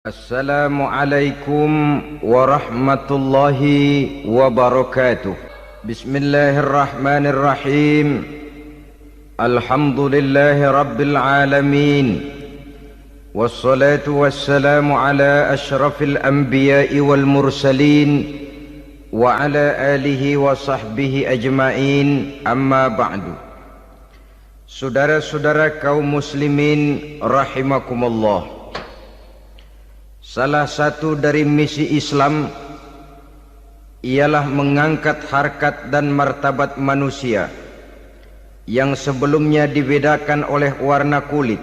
Assalamualaikum warahmatullahi wabarakatuh. Bismillahirrahmanirrahim. Alhamdulillahi rabbil alamin. Wassalatu wassalamu ala ashrafil anbiya'i wal mursalin wa ala alihi wa sahbihi ajma'in, amma ba'du. Saudara-saudara kaum muslimin rahimakumullah, salah satu dari misi Islam ialah mengangkat harkat dan martabat manusia yang sebelumnya dibedakan oleh warna kulit,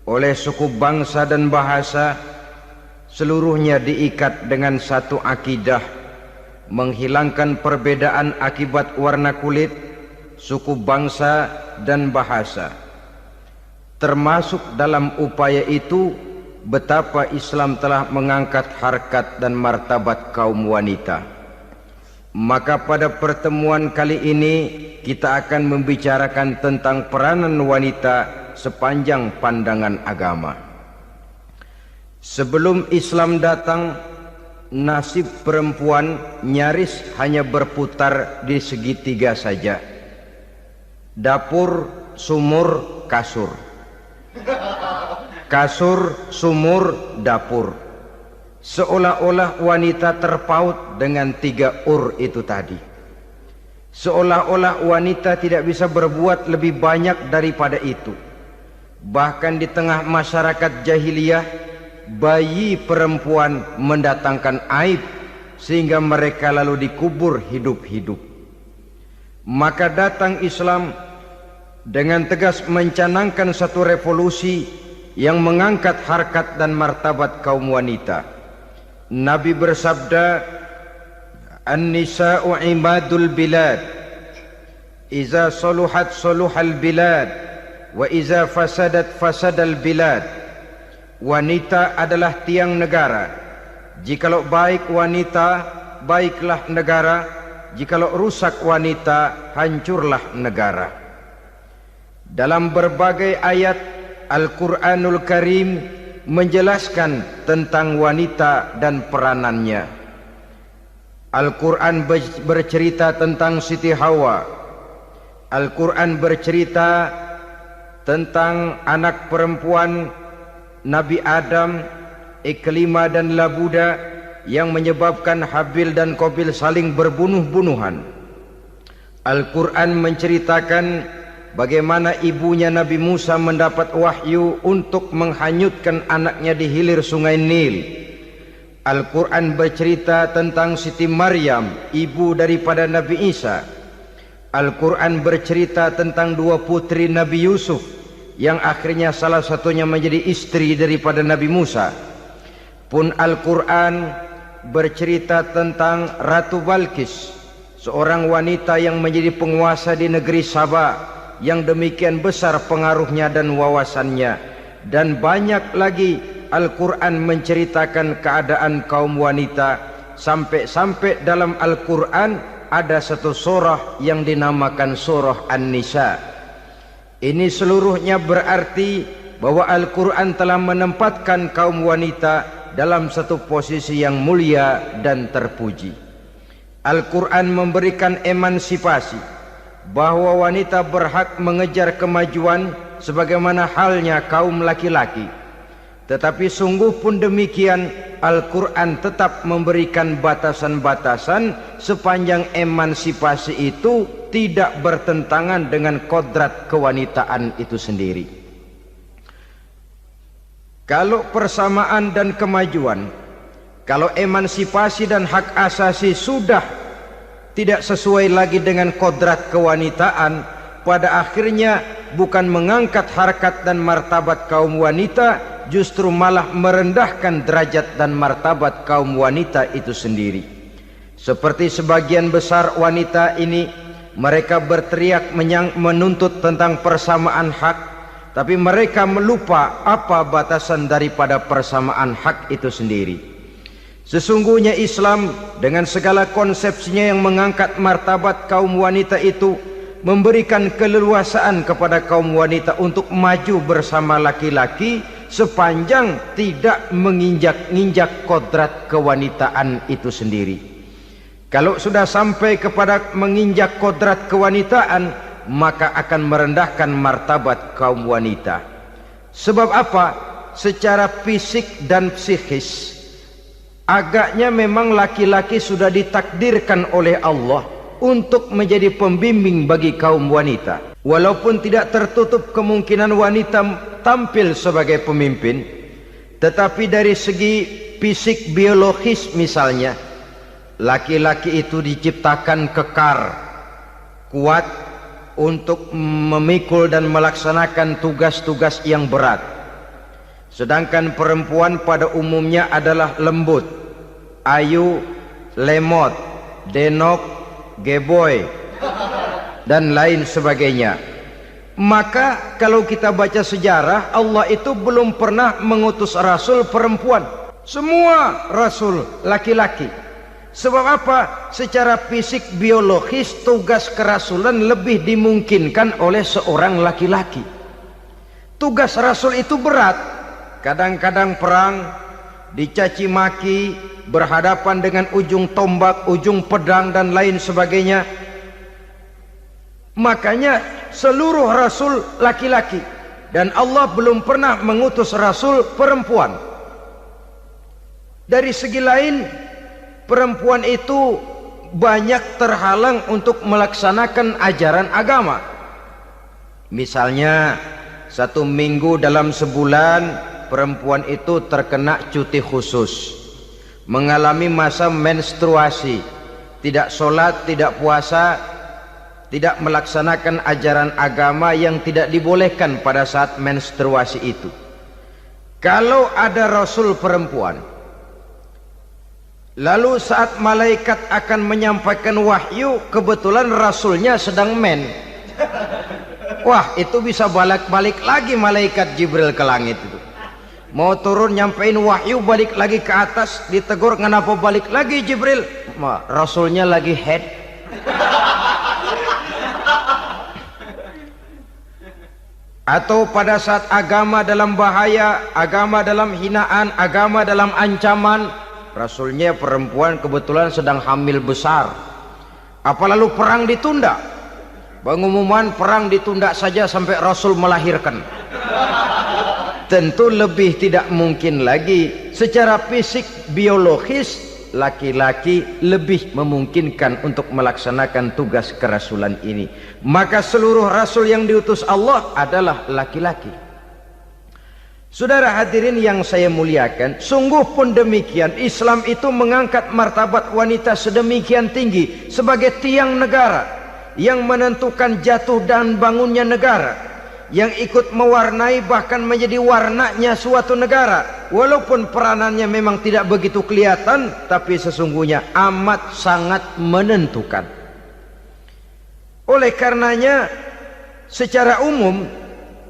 oleh suku bangsa dan bahasa. Seluruhnya diikat dengan satu akidah, menghilangkan perbedaan akibat warna kulit, suku bangsa dan bahasa. Termasuk dalam upaya itu betapa Islam telah mengangkat harkat dan martabat kaum wanita. Maka pada pertemuan kali ini kita akan membicarakan tentang peranan wanita sepanjang pandangan agama. Sebelum Islam datang, nasib perempuan nyaris hanya berputar di segitiga saja: dapur, sumur, kasur. Kasur, sumur, dapur. Seolah-olah wanita terpaut dengan tiga itu tadi. Seolah-olah wanita tidak bisa berbuat lebih banyak daripada itu. Bahkan di tengah masyarakat jahiliyah, bayi perempuan mendatangkan aib sehingga mereka lalu dikubur hidup-hidup. Maka datang Islam dengan tegas mencanangkan satu revolusi yang mengangkat harkat dan martabat kaum wanita. Nabi bersabda, "An-nisa'u imadul bilad, iza saluhat saluhal bilad, wa iza fasadat fasadal bilad." Wanita adalah tiang negara. Jikalau baik wanita, baiklah negara. Jikalau rusak wanita, hancurlah negara. Dalam berbagai ayat Al-Quranul Karim menjelaskan tentang wanita dan peranannya. Al-Quran bercerita tentang Siti Hawa. Al-Quran bercerita tentang anak perempuan Nabi Adam, Iklimah dan Labuda, yang menyebabkan Habil dan Qabil saling berbunuh-bunuhan. Al-Quran menceritakan bagaimana ibunya Nabi Musa mendapat wahyu untuk menghanyutkan anaknya di hilir sungai Nil. Al-Quran bercerita tentang Siti Maryam, ibu daripada Nabi Isa. Al-Quran bercerita tentang dua putri Nabi Yusuf, yang akhirnya salah satunya menjadi istri daripada Nabi Musa. Pun Al-Quran bercerita tentang Ratu Balqis, seorang wanita yang menjadi penguasa di negeri Sabah, yang demikian besar pengaruhnya dan wawasannya. Dan banyak lagi Al-Quran menceritakan keadaan kaum wanita, sampai-sampai dalam Al-Quran ada satu surah yang dinamakan surah An-Nisa. Ini seluruhnya berarti bahwa Al-Quran telah menempatkan kaum wanita dalam satu posisi yang mulia dan terpuji. Al-Quran memberikan emansipasi, bahwa wanita berhak mengejar kemajuan sebagaimana halnya kaum laki-laki. Tetapi sungguh pun demikian, Al-Quran tetap memberikan batasan-batasan sepanjang emansipasi itu tidak bertentangan dengan kodrat kewanitaan itu sendiri. Kalau persamaan dan kemajuan, kalau emansipasi dan hak asasi sudah tidak sesuai lagi dengan kodrat kewanitaan, pada akhirnya bukan mengangkat harkat dan martabat kaum wanita, justru malah merendahkan derajat dan martabat kaum wanita itu sendiri. Seperti sebagian besar wanita ini, mereka berteriak menuntut tentang persamaan hak, tapi mereka melupa apa batasan daripada persamaan hak itu sendiri. Sesungguhnya Islam dengan segala konsepsinya yang mengangkat martabat kaum wanita itu memberikan keleluasaan kepada kaum wanita untuk maju bersama laki-laki sepanjang tidak menginjak-injak kodrat kewanitaan itu sendiri. Kalau sudah sampai kepada menginjak kodrat kewanitaan, maka akan merendahkan martabat kaum wanita. Sebab apa? Secara fisik dan psikis agaknya memang laki-laki sudah ditakdirkan oleh Allah untuk menjadi pembimbing bagi kaum wanita. Walaupun tidak tertutup kemungkinan wanita tampil sebagai pemimpin, tetapi dari segi fisik biologis misalnya, laki-laki itu diciptakan kekar, kuat untuk memikul dan melaksanakan tugas-tugas yang berat. Sedangkan perempuan pada umumnya adalah lembut, ayu, lemot, denok, geboy, dan lain sebagainya. Maka kalau kita baca sejarah, Allah itu belum pernah mengutus rasul perempuan. Semua rasul laki-laki. Sebab apa? Secara fisik biologis tugas kerasulan lebih dimungkinkan oleh seorang laki-laki. Tugas rasul itu berat. Kadang-kadang perang, dicaci maki, berhadapan dengan ujung tombak, ujung pedang dan lain sebagainya. Makanya seluruh rasul laki-laki, dan Allah belum pernah mengutus rasul perempuan. Dari segi lain, perempuan itu banyak terhalang untuk melaksanakan ajaran agama. Misalnya 1 minggu dalam sebulan perempuan itu terkena cuti khusus, mengalami masa menstruasi, tidak sholat, tidak puasa, tidak melaksanakan ajaran agama yang tidak dibolehkan pada saat menstruasi itu. Kalau ada rasul perempuan, lalu saat malaikat akan menyampaikan wahyu, kebetulan rasulnya sedang wah, itu bisa balik lagi malaikat Jibril ke langit itu. Mau turun nyampein wahyu, balik lagi ke atas, ditegur, kenapa balik lagi Jibril? Rasulnya lagi head. Atau pada saat agama dalam bahaya, agama dalam hinaan, agama dalam ancaman, rasulnya perempuan kebetulan sedang hamil besar. Apa lalu perang ditunda? Pengumuman perang ditunda saja sampai rasul melahirkan. Tentu lebih tidak mungkin lagi. Secara fisik biologis, laki-laki lebih memungkinkan untuk melaksanakan tugas kerasulan ini. Maka seluruh rasul yang diutus Allah adalah laki-laki. Saudara hadirin yang saya muliakan, sungguh pun demikian, Islam itu mengangkat martabat wanita sedemikian tinggi sebagai tiang negara yang menentukan jatuh dan bangunnya negara, yang ikut mewarnai bahkan menjadi warnanya suatu negara. Walaupun peranannya memang tidak begitu kelihatan, tapi sesungguhnya amat sangat menentukan. Oleh karenanya, secara umum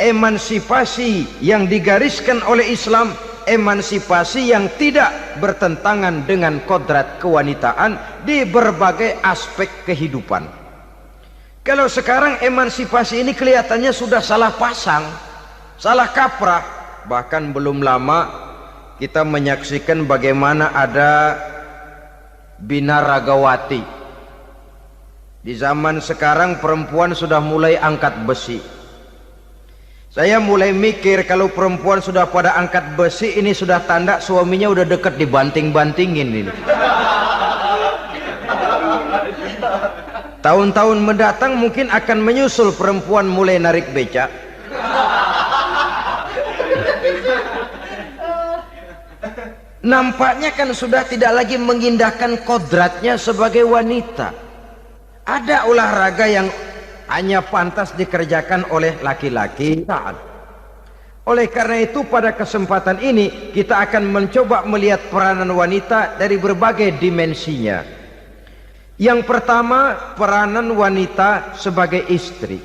emansipasi yang digariskan oleh Islam, emansipasi yang tidak bertentangan dengan kodrat kewanitaan di berbagai aspek kehidupan. Kalau sekarang emansipasi ini kelihatannya sudah salah pasang, salah kaprah. Bahkan belum lama kita menyaksikan bagaimana ada binaragawati. Di zaman sekarang perempuan sudah mulai angkat besi. Saya mulai mikir kalau perempuan sudah pada angkat besi, ini sudah tanda suaminya udah deket dibanting-bantingin ini. Tahun-tahun mendatang mungkin akan menyusul perempuan mulai narik becak. Nampaknya kan sudah tidak lagi mengindahkan kodratnya sebagai wanita. Ada olahraga yang hanya pantas dikerjakan oleh laki-laki. Oleh karena itu pada kesempatan ini kita akan mencoba melihat peranan wanita dari berbagai dimensinya. Yang pertama, peranan wanita sebagai istri.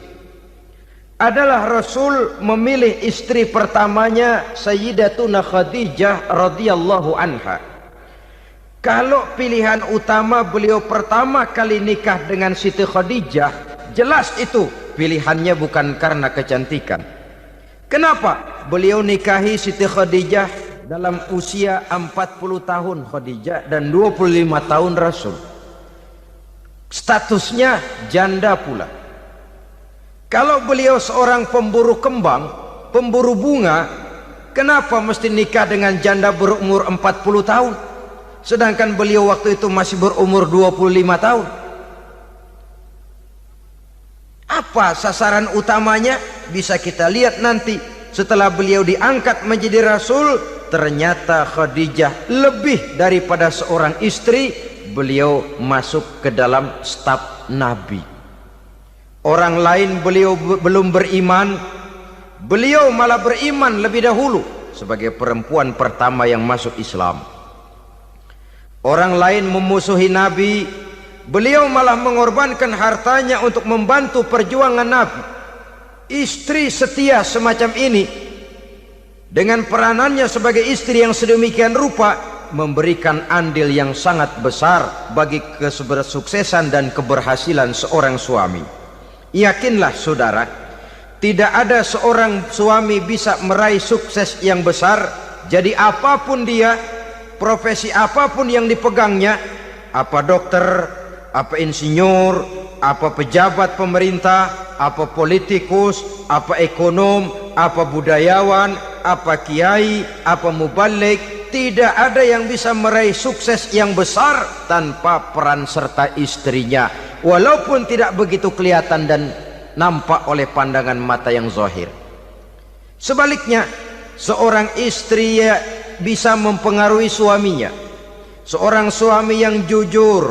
Adalah Rasul memilih istri pertamanya Sayyidatuna Khadijah radhiyallahu anha. Kalau pilihan utama beliau pertama kali nikah dengan Siti Khadijah, jelas itu pilihannya bukan karena kecantikan, Kenapa? Beliau nikahi Siti Khadijah dalam usia 40 tahun Khadijah dan 25 tahun Rasul. Statusnya janda pula. Kalau beliau seorang pemburu kembang, pemburu bunga, kenapa mesti nikah dengan janda berumur 40 tahun? Sedangkan beliau waktu itu masih berumur 25 tahun. Apa sasaran utamanya? Bisa kita lihat nanti. Setelah beliau diangkat menjadi Rasul, ternyata Khadijah lebih daripada seorang istri. Beliau masuk ke dalam staf Nabi. Orang lain beliau belum beriman, beliau malah beriman lebih dahulu sebagai perempuan pertama yang masuk Islam. Orang lain memusuhi Nabi, beliau malah mengorbankan hartanya untuk membantu perjuangan Nabi. Istri setia semacam ini dengan peranannya sebagai istri yang sedemikian rupa memberikan andil yang sangat besar bagi kesuksesan dan keberhasilan seorang suami. Yakinlah saudara, tidak ada seorang suami bisa meraih sukses yang besar, jadi apapun dia, profesi apapun yang dipegangnya, apa dokter, apa insinyur, apa pejabat pemerintah, apa politikus, apa ekonom, apa budayawan, apa kiai, apa mubalik, tidak ada yang bisa meraih sukses yang besar tanpa peran serta istrinya, walaupun tidak begitu kelihatan dan nampak oleh pandangan mata yang zahir. Sebaliknya, seorang istri bisa mempengaruhi suaminya. Seorang suami yang jujur,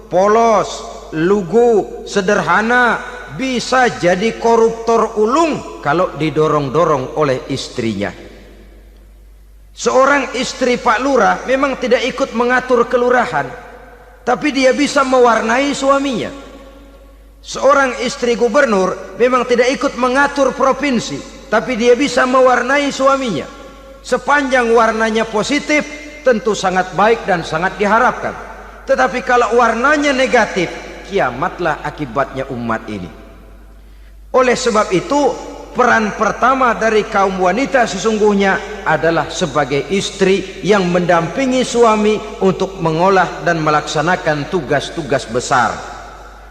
polos, lugu, sederhana, bisa jadi koruptor ulung kalau didorong-dorong oleh istrinya. Seorang istri Pak Lurah memang tidak ikut mengatur kelurahan, tapi dia bisa mewarnai suaminya. Seorang istri gubernur memang tidak ikut mengatur provinsi, tapi dia bisa mewarnai suaminya. Sepanjang warnanya positif, tentu sangat baik dan sangat diharapkan. Tetapi kalau warnanya negatif, kiamatlah akibatnya umat ini. Oleh sebab itu, peran pertama dari kaum wanita sesungguhnya adalah sebagai istri yang mendampingi suami untuk mengolah dan melaksanakan tugas-tugas besar.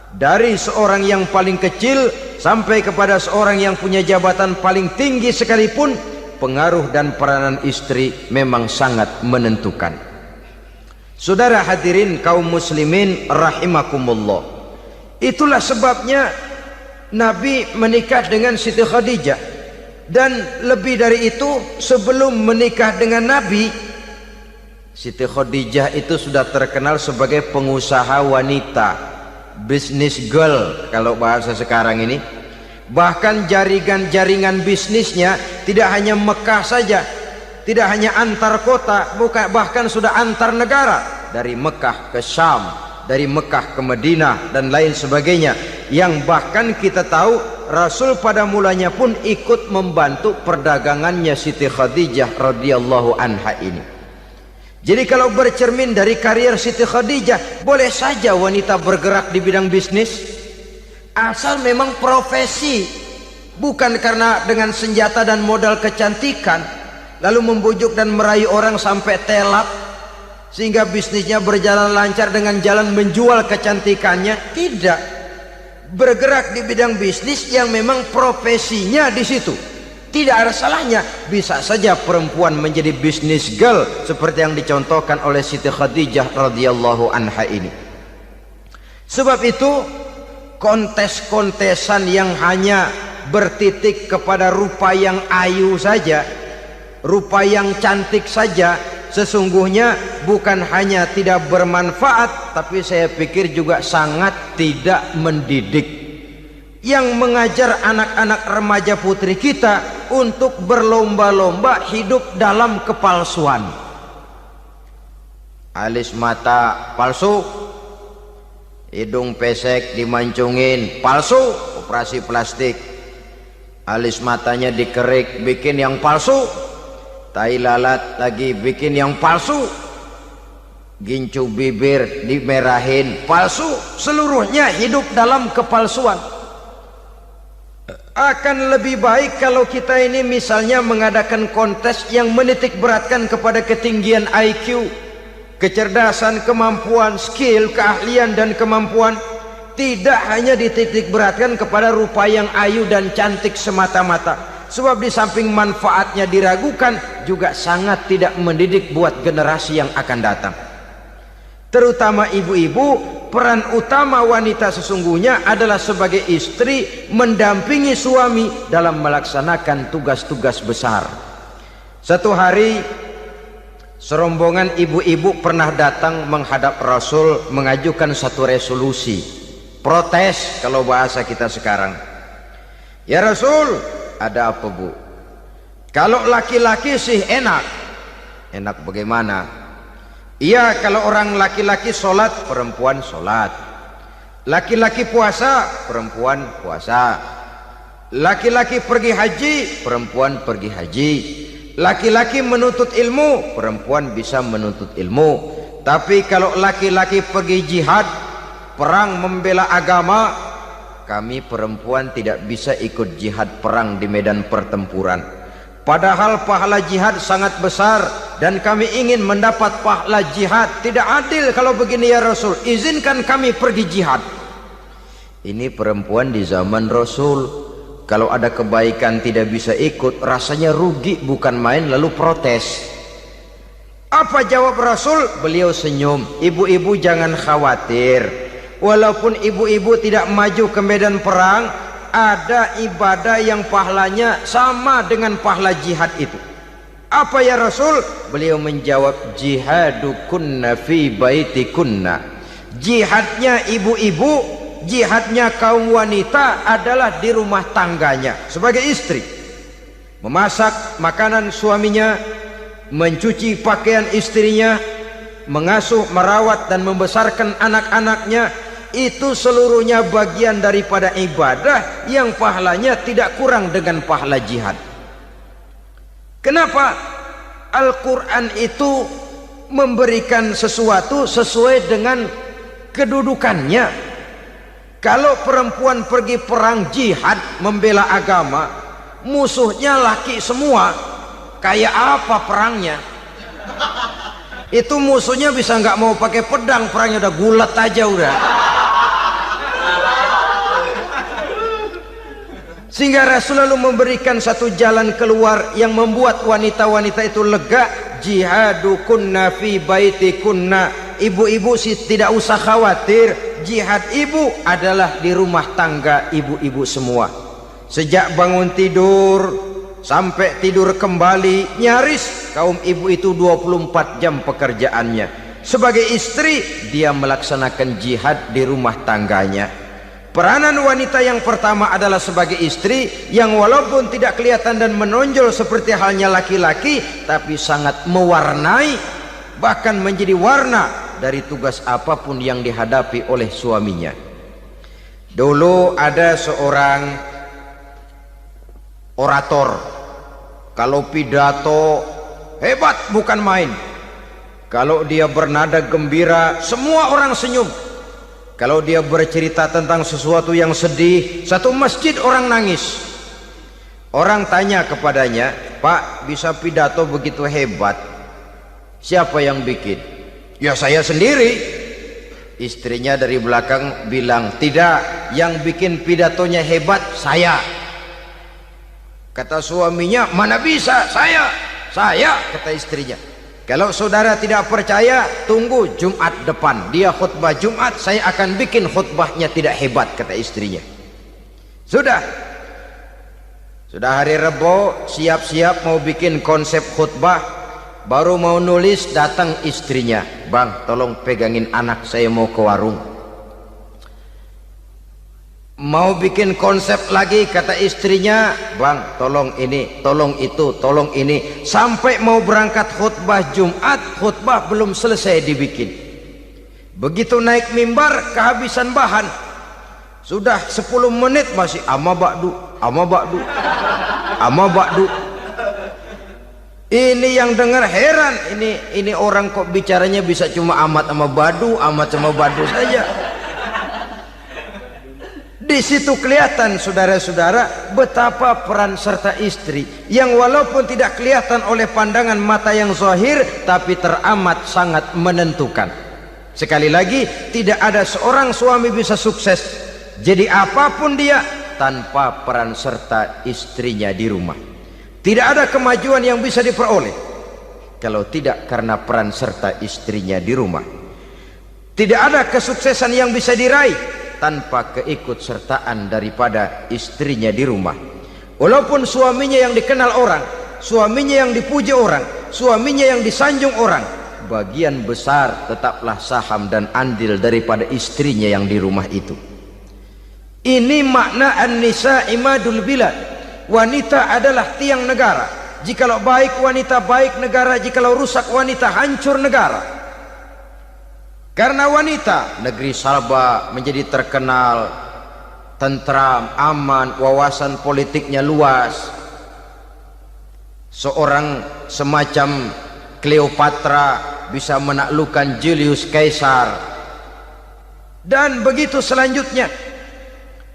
Dari seorang yang paling kecil sampai kepada seorang yang punya jabatan paling tinggi sekalipun, pengaruh dan peranan istri memang sangat menentukan. Saudara hadirin kaum muslimin rahimakumullah, itulah sebabnya Nabi menikah dengan Siti Khadijah. Dan lebih dari itu, sebelum menikah dengan Nabi, Siti Khadijah itu sudah terkenal sebagai pengusaha wanita, business girl kalau bahasa sekarang ini. Bahkan jaringan bisnisnya tidak hanya Mekah saja, tidak hanya antar kota, bahkan sudah antar negara, dari Mekah ke Syam, dari Mekah ke Madinah dan lain sebagainya, yang bahkan kita tahu Rasul pada mulanya pun ikut membantu perdagangannya Siti Khadijah radhiyallahu anha ini. Jadi kalau bercermin dari karier Siti Khadijah, boleh saja wanita bergerak di bidang bisnis, asal memang profesi, bukan karena dengan senjata dan modal kecantikan lalu membujuk dan merayu orang sampai telak sehingga bisnisnya berjalan lancar dengan jalan menjual kecantikannya. Tidak, bergerak di bidang bisnis yang memang profesinya di situ. Tidak ada salahnya. Bisa saja perempuan menjadi business girl seperti yang dicontohkan oleh Siti Khadijah radhiyallahu anha ini. Sebab itu, kontes-kontesan yang hanya bertitik kepada rupa yang ayu saja, rupa yang cantik saja, sesungguhnya bukan hanya tidak bermanfaat, tapi saya pikir juga sangat tidak mendidik. Yang mengajar anak-anak remaja putri kita untuk berlomba-lomba hidup dalam kepalsuan. Alis mata palsu, hidung pesek dimancungin palsu, operasi plastik. Alis matanya dikerik, bikin yang palsu. Tai lalat lagi bikin yang palsu. Gincu bibir dimerahin, palsu. Seluruhnya hidup dalam kepalsuan. Akan lebih baik kalau kita ini misalnya mengadakan kontes yang menitik beratkan kepada ketinggian IQ, kecerdasan, kemampuan, skill, keahlian dan kemampuan. Tidak hanya dititik beratkan kepada rupa yang ayu dan cantik semata-mata. Sebab di samping manfaatnya diragukan, juga sangat tidak mendidik buat generasi yang akan datang. Terutama ibu-ibu, peran utama wanita sesungguhnya adalah sebagai istri mendampingi suami dalam melaksanakan tugas-tugas besar. Satu hari serombongan ibu-ibu pernah datang menghadap Rasul mengajukan satu resolusi, protes kalau bahasa kita sekarang. Ya Rasul, ada apa bu? Kalau laki-laki sih enak. Enak bagaimana? Iya, kalau orang laki-laki sholat, perempuan sholat. Laki-laki puasa, perempuan puasa. Laki-laki pergi haji, perempuan pergi haji. Laki-laki menuntut ilmu, perempuan bisa menuntut ilmu. Tapi kalau laki-laki pergi jihad, perang membela agama, kami perempuan tidak bisa ikut jihad perang di medan pertempuran. Padahal pahala jihad sangat besar dan kami ingin mendapat pahala jihad. Tidak adil kalau begini ya Rasul, izinkan kami pergi jihad. Ini perempuan di zaman Rasul, kalau ada kebaikan tidak bisa ikut, rasanya rugi bukan main, lalu protes. Apa jawab Rasul? Beliau senyum. Ibu-ibu jangan khawatir, walaupun ibu-ibu tidak maju ke medan perang, ada ibadah yang pahalanya sama dengan pahala jihad itu. Apa ya Rasul? Beliau menjawab, jihadukunna fi baitikunna. Jihadnya ibu-ibu, jihadnya kaum wanita adalah di rumah tangganya sebagai istri. Memasak makanan suaminya, mencuci pakaian istrinya, mengasuh, merawat dan membesarkan anak-anaknya. Itu seluruhnya bagian daripada ibadah yang pahalanya tidak kurang dengan pahala jihad. Kenapa? Al-Quran itu memberikan sesuatu sesuai dengan kedudukannya. Kalau perempuan pergi perang jihad membela agama, musuhnya laki semua, kayak apa perangnya? Itu musuhnya bisa nggak mau pakai pedang, perangnya udah gulat aja udah. Sehingga Rasul lalu memberikan satu jalan keluar yang membuat wanita-wanita itu lega. Jihadukunna fi baitikunna. Ibu-ibu sih tidak usah khawatir, jihad ibu adalah di rumah tangga ibu-ibu semua. Sejak bangun tidur sampai tidur kembali, nyaris kaum ibu itu 24 jam pekerjaannya. Sebagai istri, dia melaksanakan jihad di rumah tangganya. Peranan wanita yang pertama adalah sebagai istri, yang walaupun tidak kelihatan dan menonjol seperti halnya laki-laki, tapi sangat mewarnai, bahkan menjadi warna dari tugas apapun yang dihadapi oleh suaminya. Dulu ada seorang orator, kalau pidato hebat bukan main. Kalau dia bernada gembira, semua orang senyum. Kalau dia bercerita tentang sesuatu yang sedih, satu masjid orang nangis. Orang tanya kepadanya, Pak, bisa pidato begitu hebat, siapa yang bikin? Ya saya sendiri. Istrinya dari belakang bilang, tidak, yang bikin pidatonya hebat saya. Kata suaminya, mana bisa, saya, kata istrinya. Kalau saudara tidak percaya, tunggu Jumat depan, dia khutbah Jumat, saya akan bikin khutbahnya tidak hebat, kata istrinya. Sudah hari Rebo, siap-siap mau bikin konsep khutbah, baru mau nulis, datang istrinya, Bang, tolong pegangin anak, saya mau ke warung. Mau bikin konsep lagi, kata istrinya, Bang, tolong ini, tolong itu, tolong ini. Sampai mau berangkat khutbah Jumat, khutbah belum selesai dibikin. Begitu naik mimbar, kehabisan bahan. Sudah 10 menit masih ama ba'du. Ini yang dengar heran, ini orang kok bicaranya bisa cuma amat sama badu saja. Di situ kelihatan saudara-saudara betapa peran serta istri yang walaupun tidak kelihatan oleh pandangan mata yang zahir, tapi teramat sangat menentukan. Sekali lagi, tidak ada seorang suami bisa sukses jadi apapun dia tanpa peran serta istrinya di rumah. Tidak ada kemajuan yang bisa diperoleh kalau tidak karena peran serta istrinya di rumah. Tidak ada kesuksesan yang bisa diraih tanpa keikutsertaan daripada istrinya di rumah. Walaupun suaminya yang dikenal orang, suaminya yang dipuji orang, suaminya yang disanjung orang, bagian besar tetaplah saham dan andil daripada istrinya yang di rumah itu. Ini makna an-nisa imadul bilad. Wanita adalah tiang negara. Jikalau baik wanita, baik negara. Jikalau rusak wanita, hancur negara. Karena wanita, negeri Sabah menjadi terkenal, tentram, aman, wawasan politiknya luas. Seorang semacam Cleopatra bisa menaklukkan Julius Caesar. Dan begitu selanjutnya.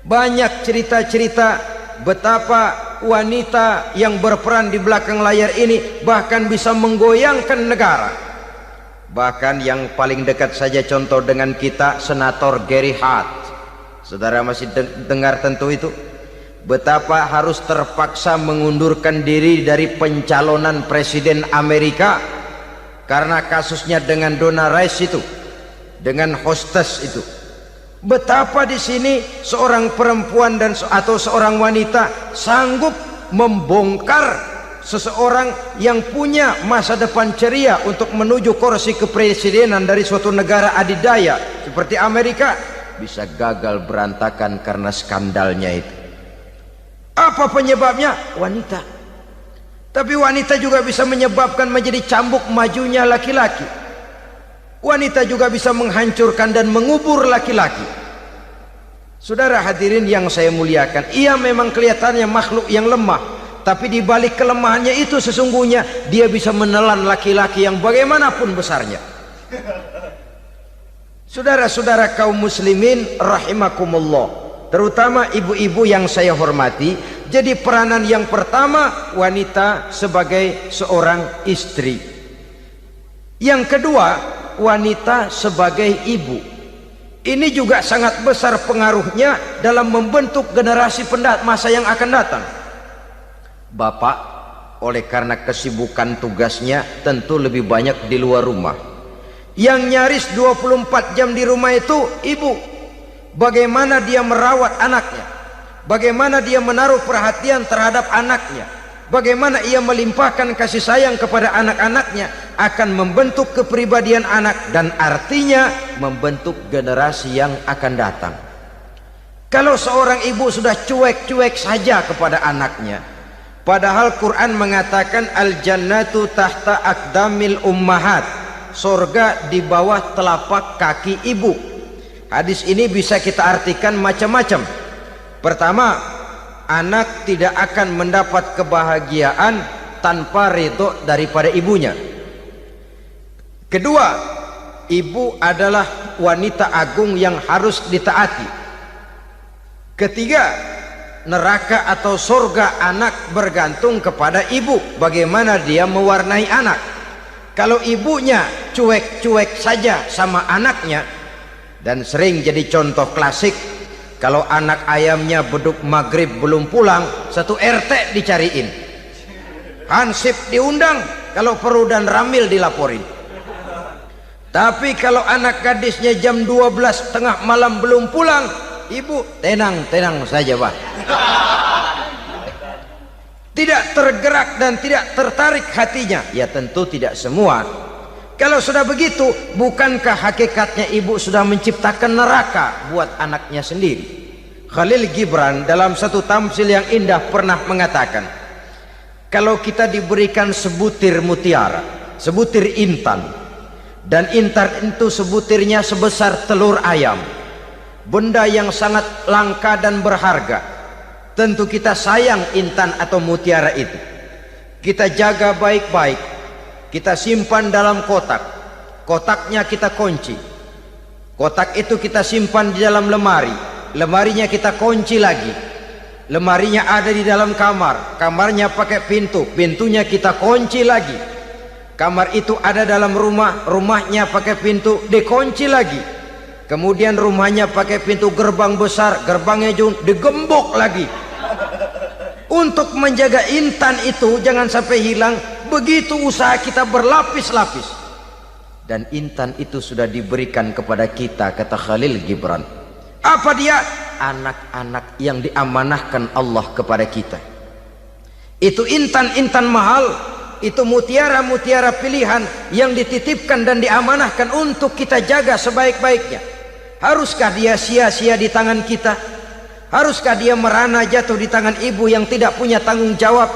Banyak cerita-cerita betapa wanita yang berperan di belakang layar ini bahkan bisa menggoyangkan negara. Bahkan yang paling dekat saja contoh dengan kita, Senator Gary Hart. Saudara masih dengar tentu itu, betapa harus terpaksa mengundurkan diri dari pencalonan presiden Amerika karena kasusnya dengan Donna Rice itu, dengan hostess itu. Betapa di sini seorang perempuan atau seorang wanita sanggup membongkar seseorang yang punya masa depan ceria untuk menuju kursi kepresidenan dari suatu negara adidaya seperti Amerika, bisa gagal berantakan karena skandalnya itu. Apa penyebabnya? Wanita. Tapi wanita juga bisa menyebabkan menjadi cambuk majunya laki-laki. Wanita juga bisa menghancurkan dan mengubur laki-laki. Saudara hadirin yang saya muliakan, ia memang kelihatannya makhluk yang lemah, tapi di balik kelemahannya itu sesungguhnya dia bisa menelan laki-laki yang bagaimanapun besarnya. Saudara-saudara kaum muslimin rahimakumullah, terutama ibu-ibu yang saya hormati, jadi peranan yang pertama wanita sebagai seorang istri. Yang kedua, wanita sebagai ibu. Ini juga sangat besar pengaruhnya dalam membentuk generasi masa yang akan datang. Bapak oleh karena kesibukan tugasnya tentu lebih banyak di luar rumah. Yang nyaris 24 jam di rumah itu ibu. Bagaimana dia merawat anaknya, bagaimana dia menaruh perhatian terhadap anaknya, bagaimana ia melimpahkan kasih sayang kepada anak-anaknya, akan membentuk kepribadian anak dan artinya membentuk generasi yang akan datang. Kalau seorang ibu sudah cuek-cuek saja kepada anaknya, padahal Quran mengatakan al-jannatu tahta aqdamil ummahat, surga di bawah telapak kaki ibu. Hadis ini bisa kita artikan macam-macam. Pertama, anak tidak akan mendapat kebahagiaan tanpa ridho daripada ibunya. Kedua, ibu adalah wanita agung yang harus ditaati. Ketiga, neraka atau surga anak bergantung kepada ibu, bagaimana dia mewarnai anak. Kalau ibunya cuek-cuek saja sama anaknya, dan sering jadi contoh klasik, kalau anak ayamnya beduk maghrib belum pulang, satu RT dicariin, hansip diundang, kalau perlu dan ramil dilaporin. Tapi kalau anak gadisnya jam 12 tengah malam belum pulang, ibu tenang saja Pak. Tidak tergerak dan tidak tertarik hatinya. Ya tentu tidak semua. Kalau sudah begitu, bukankah hakikatnya ibu sudah menciptakan neraka buat anaknya sendiri? Khalil Gibran dalam satu tamsil yang indah pernah mengatakan, kalau kita diberikan sebutir mutiara, sebutir intan, dan intan itu sebutirnya sebesar telur ayam, benda yang sangat langka dan berharga, tentu kita sayang intan atau mutiara itu. Kita jaga baik-baik, kita simpan dalam kotak, kotaknya kita kunci, kotak itu kita simpan di dalam lemari, lemarinya kita kunci lagi. Lemarinya ada di dalam kamar, kamarnya pakai pintu, pintunya kita kunci lagi. Kamar itu ada dalam rumah, rumahnya pakai pintu, dikunci lagi. Kemudian rumahnya pakai pintu gerbang besar, gerbangnya juga digembok lagi. Untuk menjaga intan itu jangan sampai hilang, begitu usaha kita berlapis-lapis. Dan intan itu sudah diberikan kepada kita, kata Khalil Gibran. Apa dia? Anak-anak yang diamanahkan Allah kepada kita. Itu intan-intan mahal, itu mutiara-mutiara pilihan yang dititipkan dan diamanahkan untuk kita jaga sebaik-baiknya. Haruskah dia sia-sia di tangan kita? Haruskah dia merana jatuh di tangan ibu yang tidak punya tanggung jawab?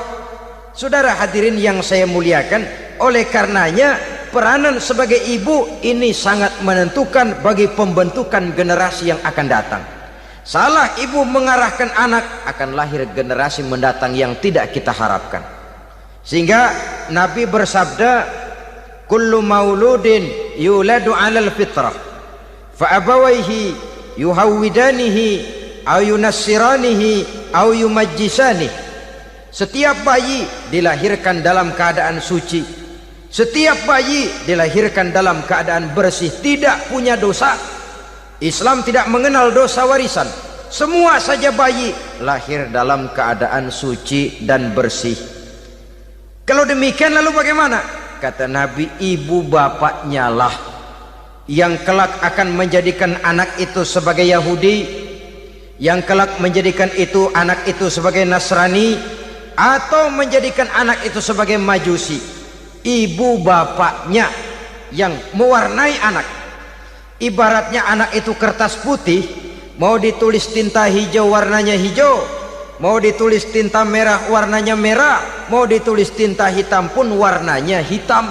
Saudara hadirin yang saya muliakan, oleh karenanya peranan sebagai ibu ini sangat menentukan bagi pembentukan generasi yang akan datang. Salah ibu mengarahkan anak, akan lahir generasi mendatang yang tidak kita harapkan. Sehingga Nabi bersabda, kullu mauludin yuladu 'alal fitrah fa abawaihi yuhawwidanihi aw yunassiranihi aw yumajjisanihi. Setiap bayi dilahirkan dalam keadaan suci, setiap bayi dilahirkan dalam keadaan bersih, tidak punya dosa. Islam tidak mengenal dosa warisan. Semua saja bayi lahir dalam keadaan suci dan bersih. Kalau demikian lalu bagaimana? Kata Nabi, ibu bapaknya lah yang kelak akan menjadikan anak itu sebagai Yahudi, yang kelak menjadikan itu anak itu sebagai Nasrani, atau menjadikan anak itu sebagai Majusi. Ibu bapaknya yang mewarnai anak. Ibaratnya anak itu kertas putih, mau ditulis tinta hijau warnanya hijau, mau ditulis tinta merah warnanya merah, mau ditulis tinta hitam pun warnanya hitam.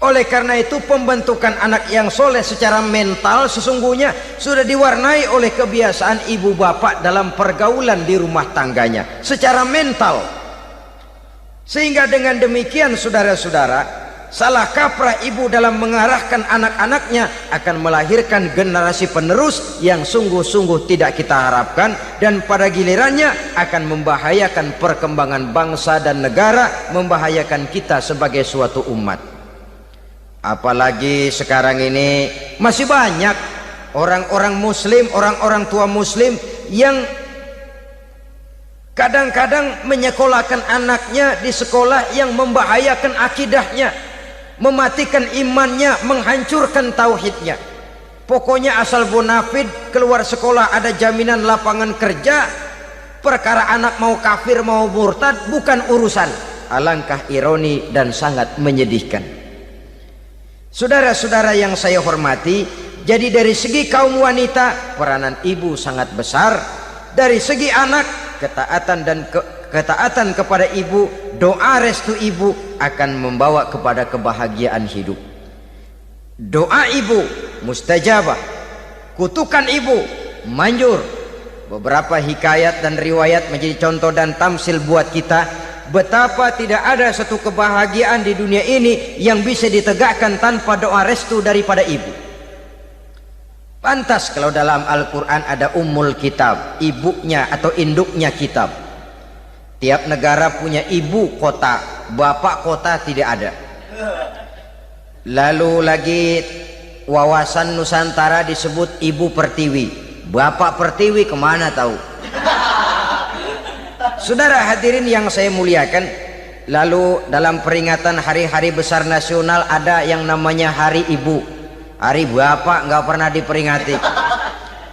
Oleh karena itu pembentukan anak yang soleh secara mental sesungguhnya sudah diwarnai oleh kebiasaan ibu bapak dalam pergaulan di rumah tangganya secara mental. Sehingga dengan demikian saudara-saudara, salah kaprah ibu dalam mengarahkan anak-anaknya akan melahirkan generasi penerus yang sungguh-sungguh tidak kita harapkan, dan pada gilirannya akan membahayakan perkembangan bangsa dan negara, membahayakan kita sebagai suatu umat. Apalagi sekarang ini masih banyak orang-orang muslim, orang-orang tua muslim yang kadang-kadang menyekolahkan anaknya di sekolah yang membahayakan akidahnya, mematikan imannya, menghancurkan tauhidnya. Pokoknya asal bonafid keluar sekolah ada jaminan lapangan kerja, perkara anak mau kafir mau murtad bukan urusan. Alangkah ironi dan sangat menyedihkan. Saudara-saudara yang saya hormati, jadi dari segi kaum wanita peranan ibu sangat besar. Dari segi anak, ketaatan kepada ibu, doa restu ibu akan membawa kepada kebahagiaan hidup. Doa ibu mustajabah, kutukan ibu manjur. Beberapa hikayat dan riwayat menjadi contoh dan tamsil buat kita betapa tidak ada satu kebahagiaan di dunia ini yang bisa ditegakkan tanpa doa restu daripada ibu. Pantas kalau dalam Al-Quran ada ummul kitab, ibunya atau induknya kitab. Tiap negara punya ibu kota, bapak kota tidak ada. Lalu lagi wawasan Nusantara disebut ibu pertiwi, bapak pertiwi kemana tahu. Saudara hadirin yang saya muliakan, lalu dalam peringatan hari-hari besar nasional ada yang namanya Hari Ibu. Hari bapak nggak pernah diperingati.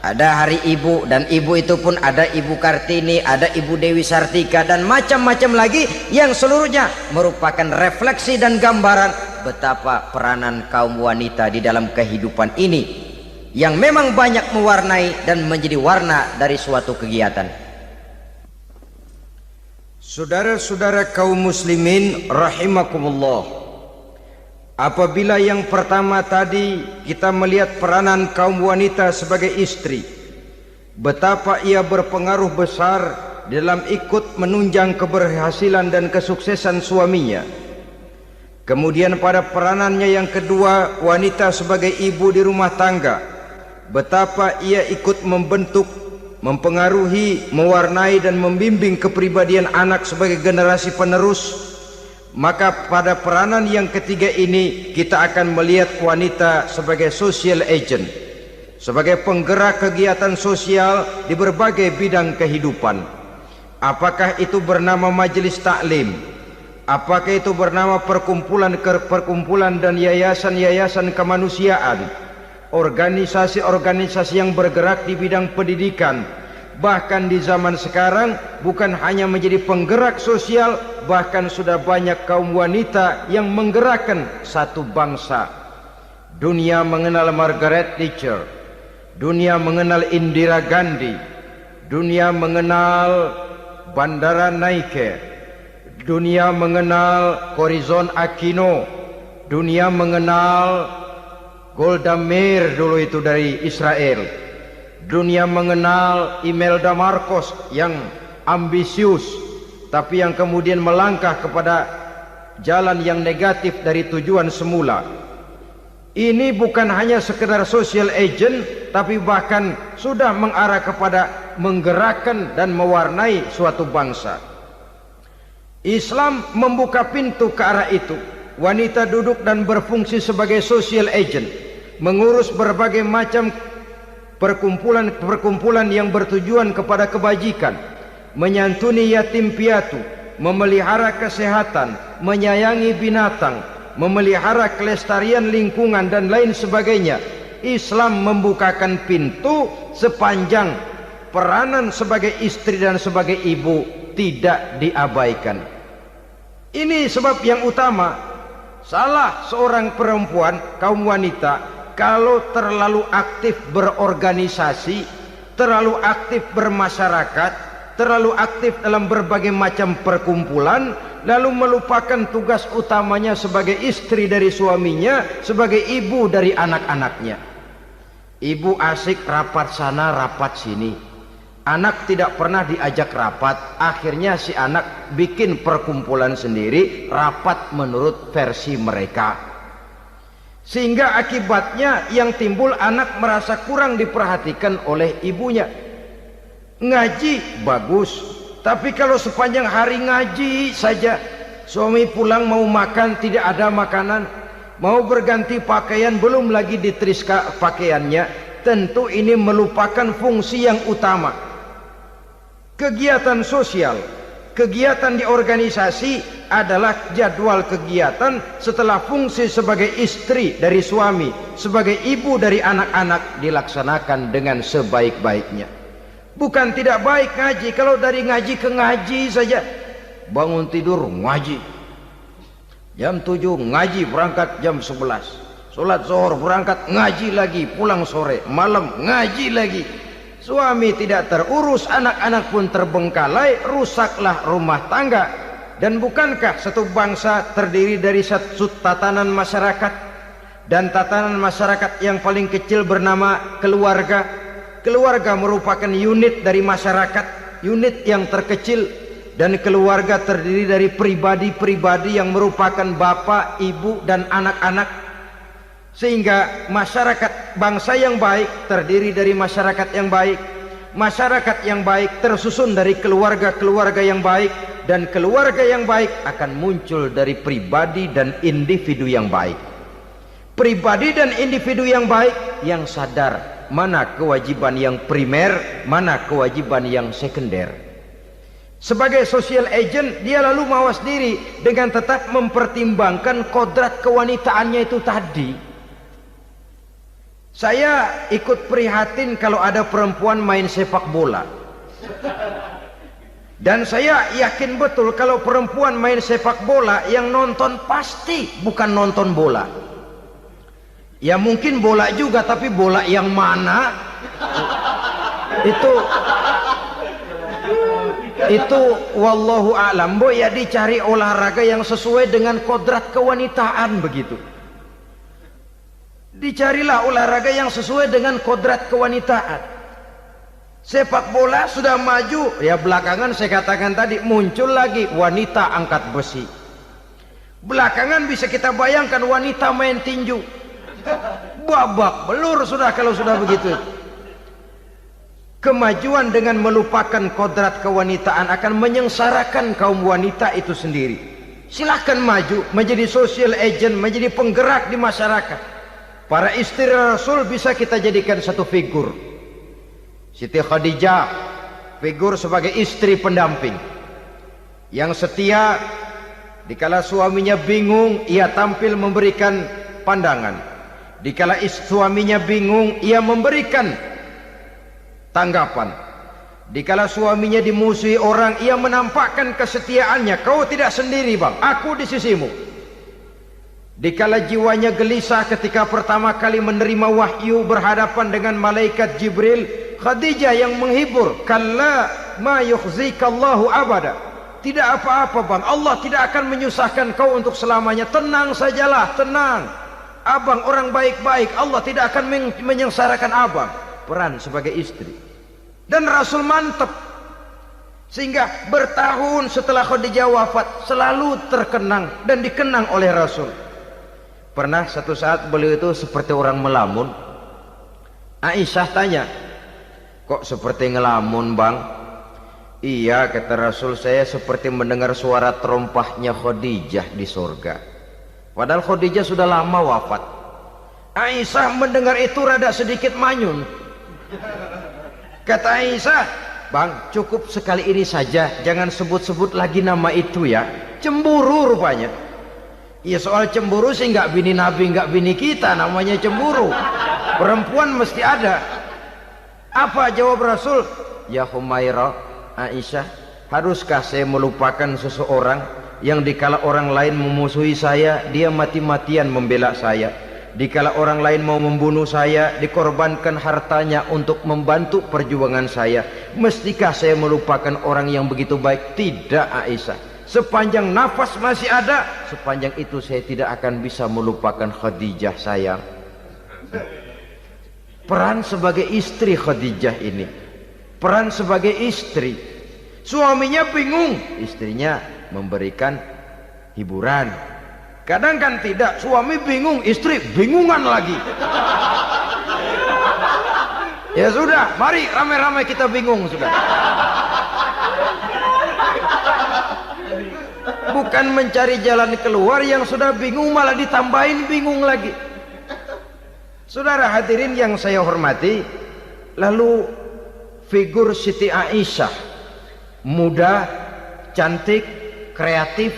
Ada hari ibu, dan ibu itu pun ada Ibu Kartini, ada Ibu Dewi Sartika, dan macam-macam lagi yang seluruhnya merupakan refleksi dan gambaran betapa peranan kaum wanita di dalam kehidupan ini yang memang banyak mewarnai dan menjadi warna dari suatu kegiatan. Saudara-saudara kaum muslimin rahimakumullah, apabila yang pertama tadi kita melihat peranan kaum wanita sebagai istri, betapa ia berpengaruh besar dalam ikut menunjang keberhasilan dan kesuksesan suaminya. Kemudian pada peranannya yang kedua, wanita sebagai ibu di rumah tangga, betapa ia ikut membentuk, mempengaruhi, mewarnai dan membimbing kepribadian anak sebagai generasi penerus, maka pada peranan yang ketiga ini kita akan melihat wanita sebagai social agent, sebagai penggerak kegiatan sosial di berbagai bidang kehidupan. Apakah itu bernama majelis taklim, apakah itu bernama perkumpulan dan yayasan-yayasan kemanusiaan, organisasi-organisasi yang bergerak di bidang pendidikan, bahkan di zaman sekarang bukan hanya menjadi penggerak sosial, bahkan sudah banyak kaum wanita yang menggerakkan satu bangsa. Dunia mengenal Margaret Thatcher, dunia mengenal Indira Gandhi, dunia mengenal Bandara Naike, dunia mengenal Corazon Aquino, dunia mengenal Golda Meir dulu itu dari Israel, dunia mengenal Imelda Marcos yang ambisius tapi yang kemudian melangkah kepada jalan yang negatif dari tujuan semula. Ini bukan hanya sekedar social agent, tapi bahkan sudah mengarah kepada menggerakkan dan mewarnai suatu bangsa. Islam membuka pintu ke arah itu. Wanita duduk dan berfungsi sebagai social agent, mengurus berbagai macam perkumpulan yang bertujuan kepada kebajikan, menyantuni yatim piatu, memelihara kesehatan, menyayangi binatang, memelihara kelestarian lingkungan dan lain sebagainya. Islam membukakan pintu sepanjang peranan sebagai istri dan sebagai ibu tidak diabaikan. Ini sebab yang utama. Salah seorang perempuan, kaum wanita, kalau terlalu aktif berorganisasi, terlalu aktif bermasyarakat, terlalu aktif dalam berbagai macam perkumpulan, lalu melupakan tugas utamanya sebagai istri dari suaminya, sebagai ibu dari anak-anaknya. Ibu asik rapat sana rapat sini, anak tidak pernah diajak rapat, akhirnya si anak bikin perkumpulan sendiri, rapat menurut versi mereka, sehingga akibatnya yang timbul anak merasa kurang diperhatikan oleh ibunya. Ngaji bagus, tapi kalau sepanjang hari ngaji saja, suami pulang mau makan tidak ada makanan, mau berganti pakaian belum lagi diteriska pakaiannya, tentu ini melupakan fungsi yang utama. Kegiatan sosial, kegiatan di organisasi adalah jadwal kegiatan setelah fungsi sebagai istri dari suami, sebagai ibu dari anak-anak dilaksanakan dengan sebaik-baiknya. Bukan tidak baik ngaji, kalau dari ngaji ke ngaji saja, bangun tidur ngaji, jam 7 ngaji, berangkat jam 11, sholat zuhur berangkat ngaji lagi, pulang sore, malam ngaji lagi. Suami tidak terurus, anak-anak pun terbengkalai, rusaklah rumah tangga. Dan bukankah satu bangsa terdiri dari satu tatanan masyarakat, dan tatanan masyarakat yang paling kecil bernama keluarga. Keluarga merupakan unit dari masyarakat, unit yang terkecil, dan keluarga terdiri dari pribadi-pribadi yang merupakan bapak, ibu, dan anak-anak. Sehingga masyarakat bangsa yang baik terdiri dari masyarakat yang baik, masyarakat yang baik tersusun dari keluarga-keluarga yang baik, dan keluarga yang baik akan muncul dari pribadi dan individu yang baik. Pribadi dan individu yang baik yang sadar mana kewajiban yang primer, mana kewajiban yang sekunder. Sebagai social agent, dia lalu mawas diri dengan tetap mempertimbangkan kodrat kewanitaannya itu tadi. Saya ikut prihatin kalau ada perempuan main sepak bola, dan saya yakin betul kalau perempuan main sepak bola yang nonton pasti bukan nonton bola. Ya mungkin bola juga, tapi bola yang mana itu wallahu a'lam. Boy, ya dicari olahraga yang sesuai dengan kodrat kewanitaan begitu. Dicarilah olahraga yang sesuai dengan kodrat kewanitaan. Sepak bola sudah maju, ya belakangan saya katakan tadi muncul lagi wanita angkat besi. Belakangan bisa kita bayangkan wanita main tinju. Babak belur sudah kalau sudah begitu. Kemajuan dengan melupakan kodrat kewanitaan akan menyengsarakan kaum wanita itu sendiri. Silahkan maju menjadi social agent, menjadi penggerak di masyarakat. Para istri Rasul bisa kita jadikan satu figur. Siti Khadijah, figur sebagai istri pendamping yang setia. Dikala suaminya bingung, ia tampil memberikan pandangan. Dikala suaminya bingung, ia memberikan tanggapan. Dikala suaminya dimusuhi orang, ia menampakkan kesetiaannya. Kau tidak sendiri bang, aku di sisimu. Dikala jiwanya gelisah ketika pertama kali menerima wahyu berhadapan dengan malaikat Jibril, Khadijah yang menghibur. Kalla ma yukhzikallahu abada. Tidak apa-apa bang, Allah tidak akan menyusahkan kau untuk selamanya. Tenang sajalah, tenang. Abang orang baik-baik, Allah tidak akan menyengsarakan abang. Peran sebagai istri. Dan Rasul mantap. Sehingga bertahun setelah Khadijah wafat, selalu terkenang dan dikenang oleh Rasul. Pernah satu saat beliau itu seperti orang melamun. Aisyah tanya, kok seperti ngelamun bang? Iya, kata Rasul, saya seperti mendengar suara terompahnya Khadijah di surga. Padahal Khadijah sudah lama wafat. Aisyah mendengar itu rada sedikit manyun. Kata Aisyah, bang, cukup sekali ini saja, jangan sebut-sebut lagi nama itu ya. Cemburu rupanya. Ya soal cemburu sih nggak bini Nabi, nggak bini kita, namanya cemburu. Perempuan mesti ada. Apa jawab Rasul? Ya Humairah, Aisyah, haruskah saya melupakan seseorang yang dikala orang lain memusuhi saya, dia mati-matian membela saya. Dikala orang lain mau membunuh saya, dikorbankan hartanya untuk membantu perjuangan saya. Mestikah saya melupakan orang yang begitu baik? Tidak Aisyah. Sepanjang nafas masih ada, sepanjang itu saya tidak akan bisa melupakan Khadijah sayang. Peran sebagai istri Khadijah ini, peran sebagai istri. Suaminya bingung, istrinya memberikan hiburan. Kadang kan tidak, suami bingung, istri bingungan lagi. Ya sudah, mari ramai-ramai kita bingung sudah. Bukan mencari jalan keluar, yang sudah bingung malah ditambahin bingung lagi. Saudara hadirin yang saya hormati, lalu figur Siti Aisyah, muda, cantik, kreatif,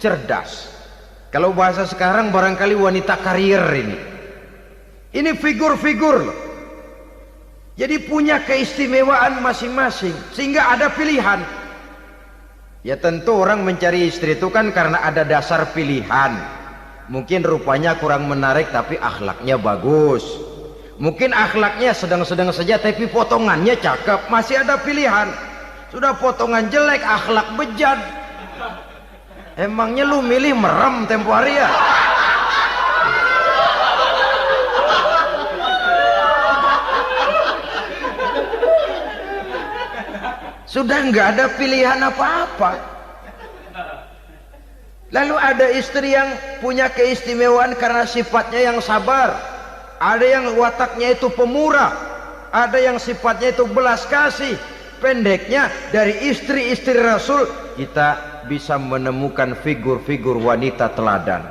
cerdas. Kalau bahasa sekarang barangkali wanita karier ini. Ini figur-figur loh. Jadi punya keistimewaan masing-masing, sehingga ada pilihan. Ya tentu orang mencari istri itu kan karena ada dasar pilihan. Mungkin rupanya kurang menarik tapi akhlaknya bagus. Mungkin akhlaknya sedang-sedang saja tapi potongannya cakep, masih ada pilihan. Sudah potongan jelek, akhlak bejat. Emangnya lu milih merem tempo hari ya? Sudah nggak ada pilihan apa-apa. Lalu ada istri yang punya keistimewaan karena sifatnya yang sabar. Ada yang wataknya itu pemurah. Ada yang sifatnya itu belas kasih. Pendeknya, dari istri-istri Rasul kita bisa menemukan figur-figur wanita teladan.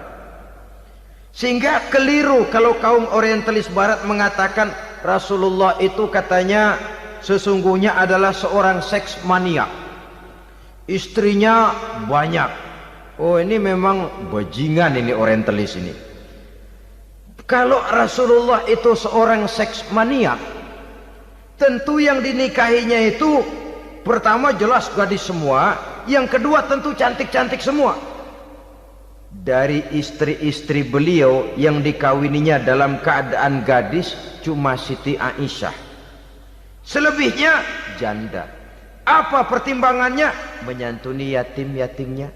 Sehingga keliru kalau kaum orientalis barat mengatakan Rasulullah itu katanya sesungguhnya adalah seorang seks mania. Istrinya banyak. Oh ini memang bajingan ini orientalis ini. Kalau Rasulullah itu seorang seks mania, tentu yang dinikahinya itu pertama jelas gadis semua, yang kedua tentu cantik-cantik semua. Dari istri-istri beliau yang dikawininya dalam keadaan gadis cuma Siti Aisyah. Selebihnya janda. Apa pertimbangannya? Menyantuni yatim-yatimnya,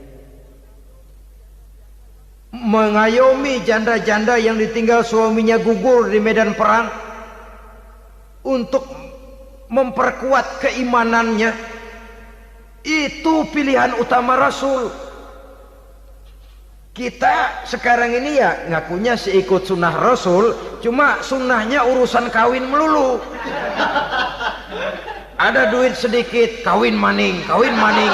mengayomi janda-janda yang ditinggal suaminya gugur di medan perang, untuk memperkuat keimanannya. Itu pilihan utama Rasul. Kita sekarang ini ya ngakunya sih ikut sunnah Rasul, cuma sunnahnya urusan kawin melulu. Ada duit sedikit, kawin maning, kawin maning.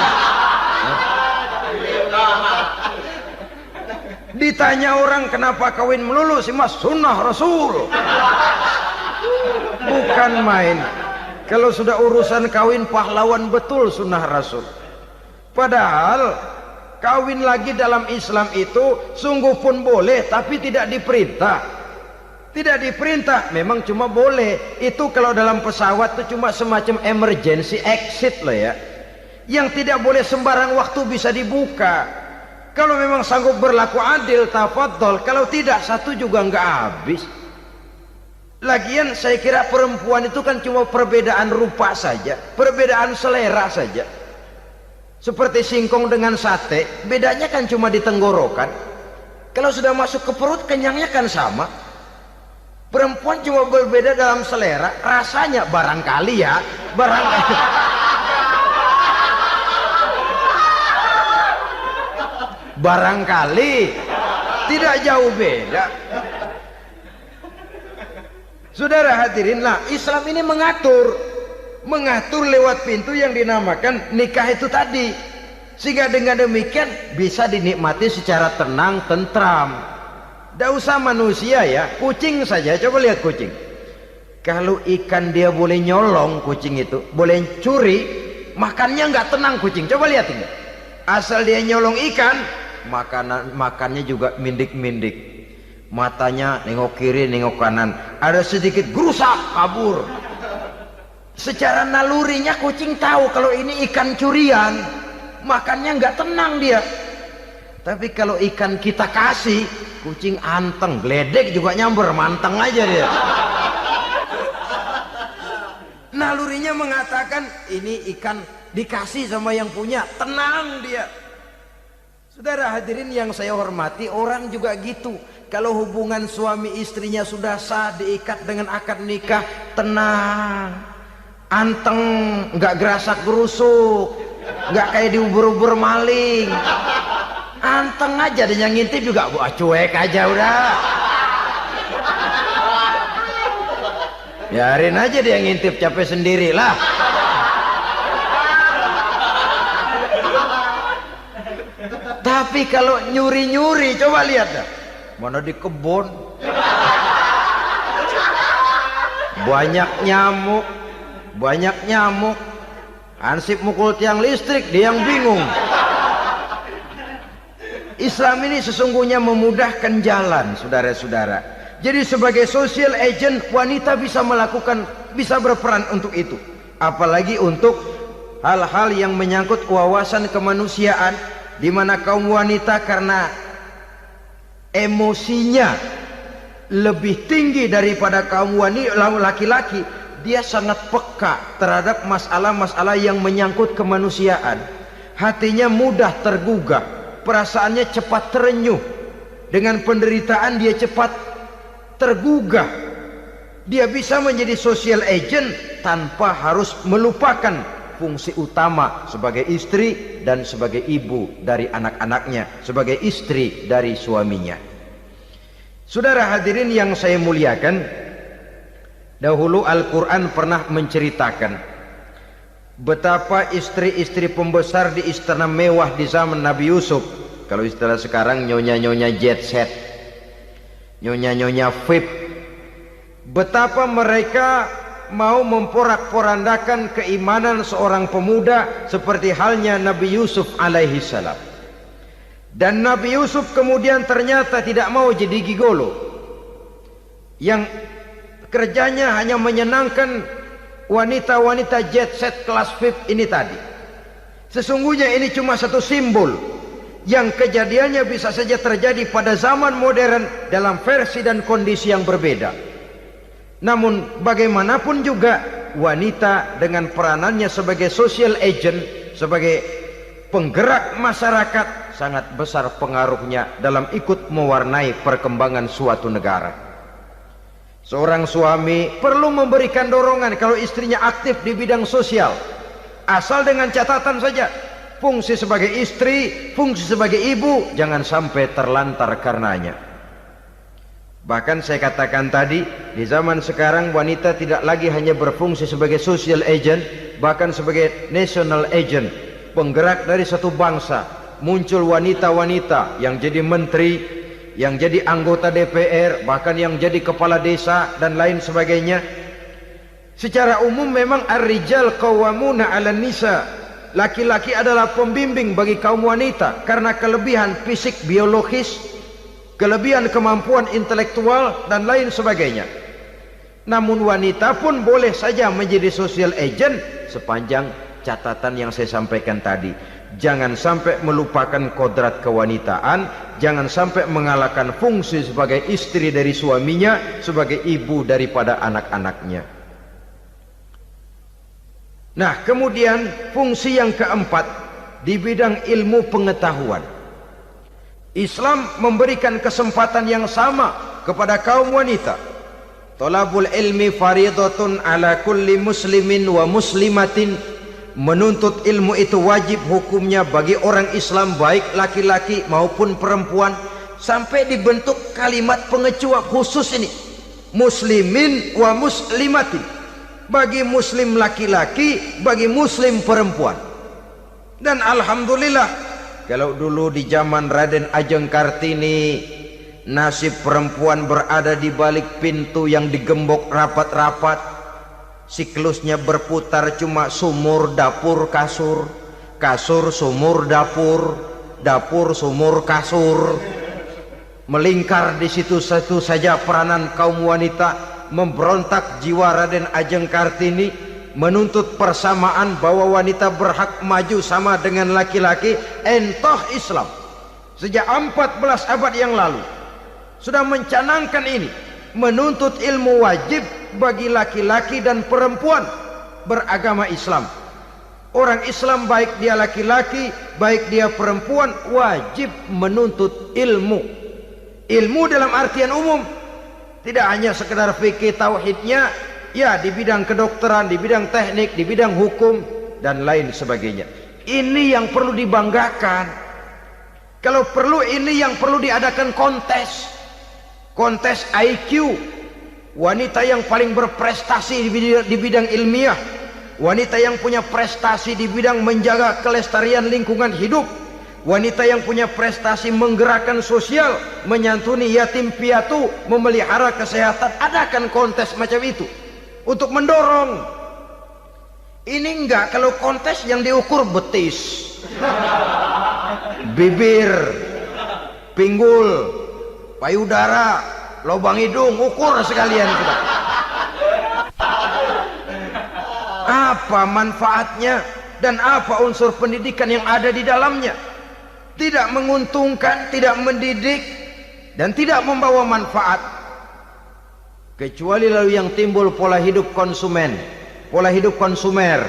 Ditanya orang kenapa kawin melulu, sih mas sunnah Rasul. Bukan main. Kalau sudah urusan kawin pahlawan betul sunnah Rasul. Padahal kawin lagi dalam Islam itu sungguh pun boleh, tapi tidak diperintah. Tidak diperintah, memang cuma boleh. Itu kalau dalam pesawat itu cuma semacam emergency exit loh ya. Yang tidak boleh sembarang waktu bisa dibuka. Kalau memang sanggup berlaku adil, tafadhol. Kalau tidak, satu juga nggak habis. Lagian saya kira perempuan itu kan cuma perbedaan rupa saja, perbedaan selera saja. Seperti singkong dengan sate, bedanya kan cuma di tenggorokan. Kalau sudah masuk ke perut, kenyangnya kan sama. Perempuan cuma berbeda dalam selera, rasanya barangkali ya, barangkali. Barangkali tidak jauh beda. Saudara hadirinlah, Islam ini mengatur lewat pintu yang dinamakan nikah itu tadi, sehingga dengan demikian bisa dinikmati secara tenang, tentram. Tidak usah manusia ya, kucing saja. Coba lihat kucing. Kalau ikan dia boleh nyolong, kucing itu boleh curi, makannya nggak tenang kucing. Coba lihat ini. Asal dia nyolong ikan, makannya juga mindik-mindik. Matanya nengok kiri, nengok kanan. Ada sedikit gerusak, kabur. Secara nalurinya kucing tahu kalau ini ikan curian, makannya nggak tenang dia. Tapi kalau ikan kita kasih, kucing anteng, geledek juga nyamber, manteng aja dia. Nalurinya mengatakan ini ikan dikasih sama yang punya, tenang dia. Saudara hadirin yang saya hormati, orang juga gitu. Kalau hubungan suami istrinya sudah sah, diikat dengan akad nikah, tenang, anteng, nggak gerasak gerusuk, nggak kayak diubur-ubur maling, anteng aja. Dan yang ngintip juga cuek aja udah. Biarin aja dia ngintip, capek sendirilah. Tapi kalau nyuri-nyuri, coba lihat dah. Mana di kebun banyak nyamuk, hansip mukul tiang listrik, dia yang bingung. Islam ini sesungguhnya memudahkan jalan, saudara-saudara. Jadi sebagai social agent, wanita bisa berperan untuk itu, apalagi untuk hal-hal yang menyangkut wawasan kemanusiaan, di mana kaum wanita karena emosinya lebih tinggi daripada kaum laki-laki, dia sangat peka terhadap masalah-masalah yang menyangkut kemanusiaan. Hatinya mudah tergugah, perasaannya cepat terenyuh, dengan penderitaan dia cepat tergugah. Dia bisa menjadi social agent tanpa harus melupakan fungsi utama sebagai istri dan sebagai ibu dari anak-anaknya, sebagai istri dari suaminya. Saudara hadirin yang saya muliakan, dahulu Al-Quran pernah menceritakan betapa istri-istri pembesar di istana mewah di zaman Nabi Yusuf, kalau istilah sekarang nyonya-nyonya jet set, nyonya-nyonya VIP, betapa mereka mau memporak-porandakan keimanan seorang pemuda seperti halnya Nabi Yusuf alaihi salam. Dan Nabi Yusuf kemudian ternyata tidak mau jadi gigolo yang kerjanya hanya menyenangkan wanita-wanita jet set kelas VIP ini tadi. Sesungguhnya ini cuma satu simbol yang kejadiannya bisa saja terjadi pada zaman modern dalam versi dan kondisi yang berbeda. Namun bagaimanapun juga, wanita dengan peranannya sebagai social agent, sebagai penggerak masyarakat, sangat besar pengaruhnya dalam ikut mewarnai perkembangan suatu negara. Seorang suami perlu memberikan dorongan kalau istrinya aktif di bidang sosial, asal dengan catatan saja, fungsi sebagai istri, fungsi sebagai ibu, jangan sampai terlantar karenanya. Bahkan saya katakan tadi, di zaman sekarang wanita tidak lagi hanya berfungsi sebagai social agent, bahkan sebagai national agent, penggerak dari satu bangsa. Muncul wanita-wanita yang jadi menteri, yang jadi anggota DPR, bahkan yang jadi kepala desa dan lain sebagainya. Secara umum memang ar-rijal qawwamuna 'alan nisa. Laki-laki adalah pembimbing bagi kaum wanita karena kelebihan fisik biologis, kelebihan kemampuan intelektual dan lain sebagainya. Namun wanita pun boleh saja menjadi social agent sepanjang catatan yang saya sampaikan tadi. Jangan sampai melupakan kodrat kewanitaan, jangan sampai mengalahkan fungsi sebagai istri dari suaminya, sebagai ibu daripada anak-anaknya. Nah, kemudian fungsi yang keempat di bidang ilmu pengetahuan. Islam memberikan kesempatan yang sama kepada kaum wanita. Thalabul ilmi faridatun ala kulli muslimin wa muslimatin. Menuntut ilmu itu wajib hukumnya bagi orang Islam, baik laki-laki maupun perempuan. Sampai dibentuk kalimat pengecuali khusus ini, muslimin wa muslimatin, bagi muslim laki-laki, bagi muslim perempuan. Dan alhamdulillah, kalau dulu di zaman Raden Ajeng Kartini, nasib perempuan berada di balik pintu yang digembok rapat-rapat. Siklusnya berputar cuma sumur, dapur, kasur, kasur, sumur, dapur, dapur, sumur, kasur. Melingkar di situ satu saja peranan kaum wanita. Memberontak jiwa Raden Ajeng Kartini, menuntut persamaan bahwa wanita berhak maju sama dengan laki-laki. Entah Islam sejak 14 abad yang lalu sudah mencanangkan ini, menuntut ilmu wajib bagi laki-laki dan perempuan beragama Islam. Orang Islam baik dia laki-laki, baik dia perempuan, wajib menuntut ilmu. Ilmu dalam artian umum, tidak hanya sekedar fikih tauhidnya, ya di bidang kedokteran, di bidang teknik, di bidang hukum dan lain sebagainya. Ini yang perlu dibanggakan. Kalau perlu, ini yang perlu diadakan kontes. Kontes IQ, wanita yang paling berprestasi di bidang ilmiah, wanita yang punya prestasi di bidang menjaga kelestarian lingkungan hidup, wanita yang punya prestasi menggerakkan sosial, menyantuni yatim piatu, memelihara kesehatan. Adakan kontes macam itu untuk mendorong. Ini enggak, kalau kontes yang diukur betis, bibir, pinggul, payudara, lubang hidung, ukur sekalian kita. Apa manfaatnya dan apa unsur pendidikan yang ada di dalamnya? Tidak menguntungkan, tidak mendidik, dan tidak membawa manfaat. Kecuali lalu yang timbul pola hidup konsumen, pola hidup konsumer,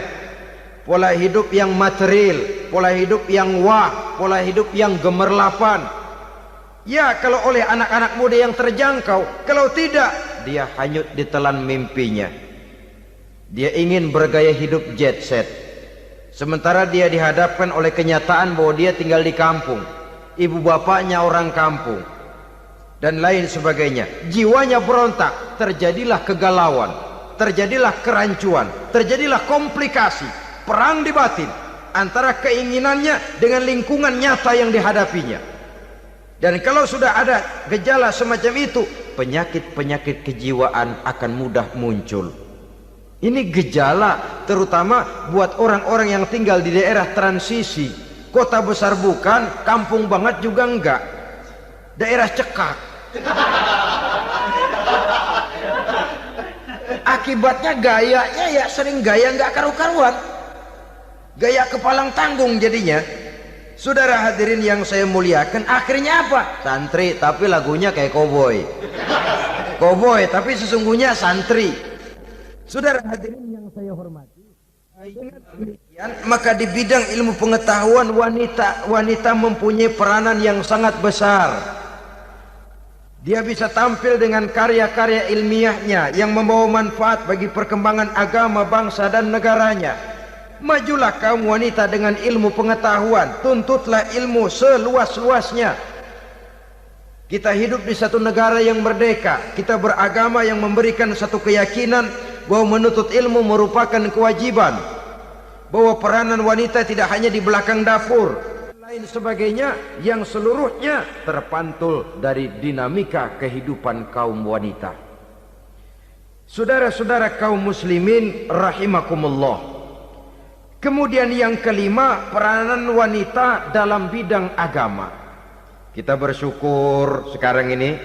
pola hidup yang material, pola hidup yang wah, pola hidup yang gemerlapan. Ya, kalau oleh anak-anak muda yang terjangkau. Kalau tidak, dia hanyut ditelan mimpinya. Dia ingin bergaya hidup jet set, sementara dia dihadapkan oleh kenyataan bahwa dia tinggal di kampung, ibu bapaknya orang kampung, dan lain sebagainya. Jiwanya berontak, terjadilah kegalauan, terjadilah kerancuan, terjadilah komplikasi, perang di batin antara keinginannya dengan lingkungan nyata yang dihadapinya. Dan kalau sudah ada gejala semacam itu, penyakit-penyakit kejiwaan akan mudah muncul. Ini gejala terutama buat orang-orang yang tinggal di daerah transisi. Kota besar bukan, kampung banget juga enggak, daerah cekak. Akibatnya gayanya ya sering gaya enggak karu-karuan, gaya kepalang tanggung jadinya. Saudara hadirin yang saya muliakan, akhirnya apa? Santri tapi lagunya kayak koboi. Koboi tapi sesungguhnya santri. Saudara hadirin yang saya hormati, maka di bidang ilmu pengetahuan wanita mempunyai peranan yang sangat besar. Dia bisa tampil dengan karya-karya ilmiahnya yang membawa manfaat bagi perkembangan agama, bangsa dan negaranya. Majulah kaum wanita dengan ilmu pengetahuan, tuntutlah ilmu seluas-luasnya. Kita hidup di satu negara yang merdeka, kita beragama yang memberikan satu keyakinan bahwa menuntut ilmu merupakan kewajiban, bahwa peranan wanita tidak hanya di belakang dapur, lain sebagainya yang seluruhnya terpantul dari dinamika kehidupan kaum wanita. Saudara-saudara kaum muslimin rahimakumullah. Kemudian yang kelima, peranan wanita dalam bidang agama. Kita bersyukur sekarang ini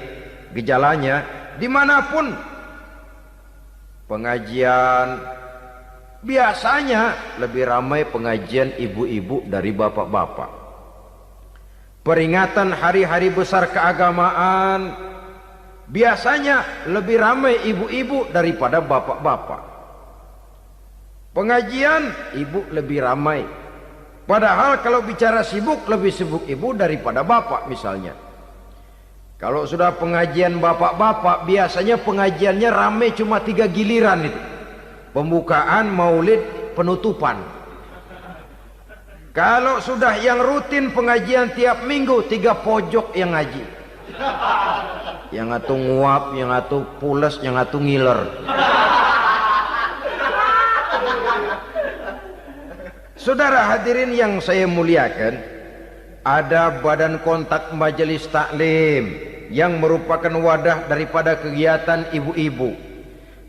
gejalanya dimanapun pengajian, biasanya lebih ramai pengajian ibu-ibu dari bapak-bapak. Peringatan hari-hari besar keagamaan, biasanya lebih ramai ibu-ibu daripada bapak-bapak. Pengajian ibu lebih ramai. Padahal kalau bicara sibuk, lebih sibuk ibu daripada bapak misalnya. Kalau sudah pengajian bapak-bapak, biasanya pengajiannya ramai cuma 3 giliran itu. Pembukaan, maulid, penutupan. Kalau sudah yang rutin pengajian tiap minggu, 3 pojok yang ngaji. Yang atu nguap, yang atu pules, yang atu ngiler. Saudara hadirin yang saya muliakan, ada badan kontak majelis taklim yang merupakan wadah daripada kegiatan ibu-ibu.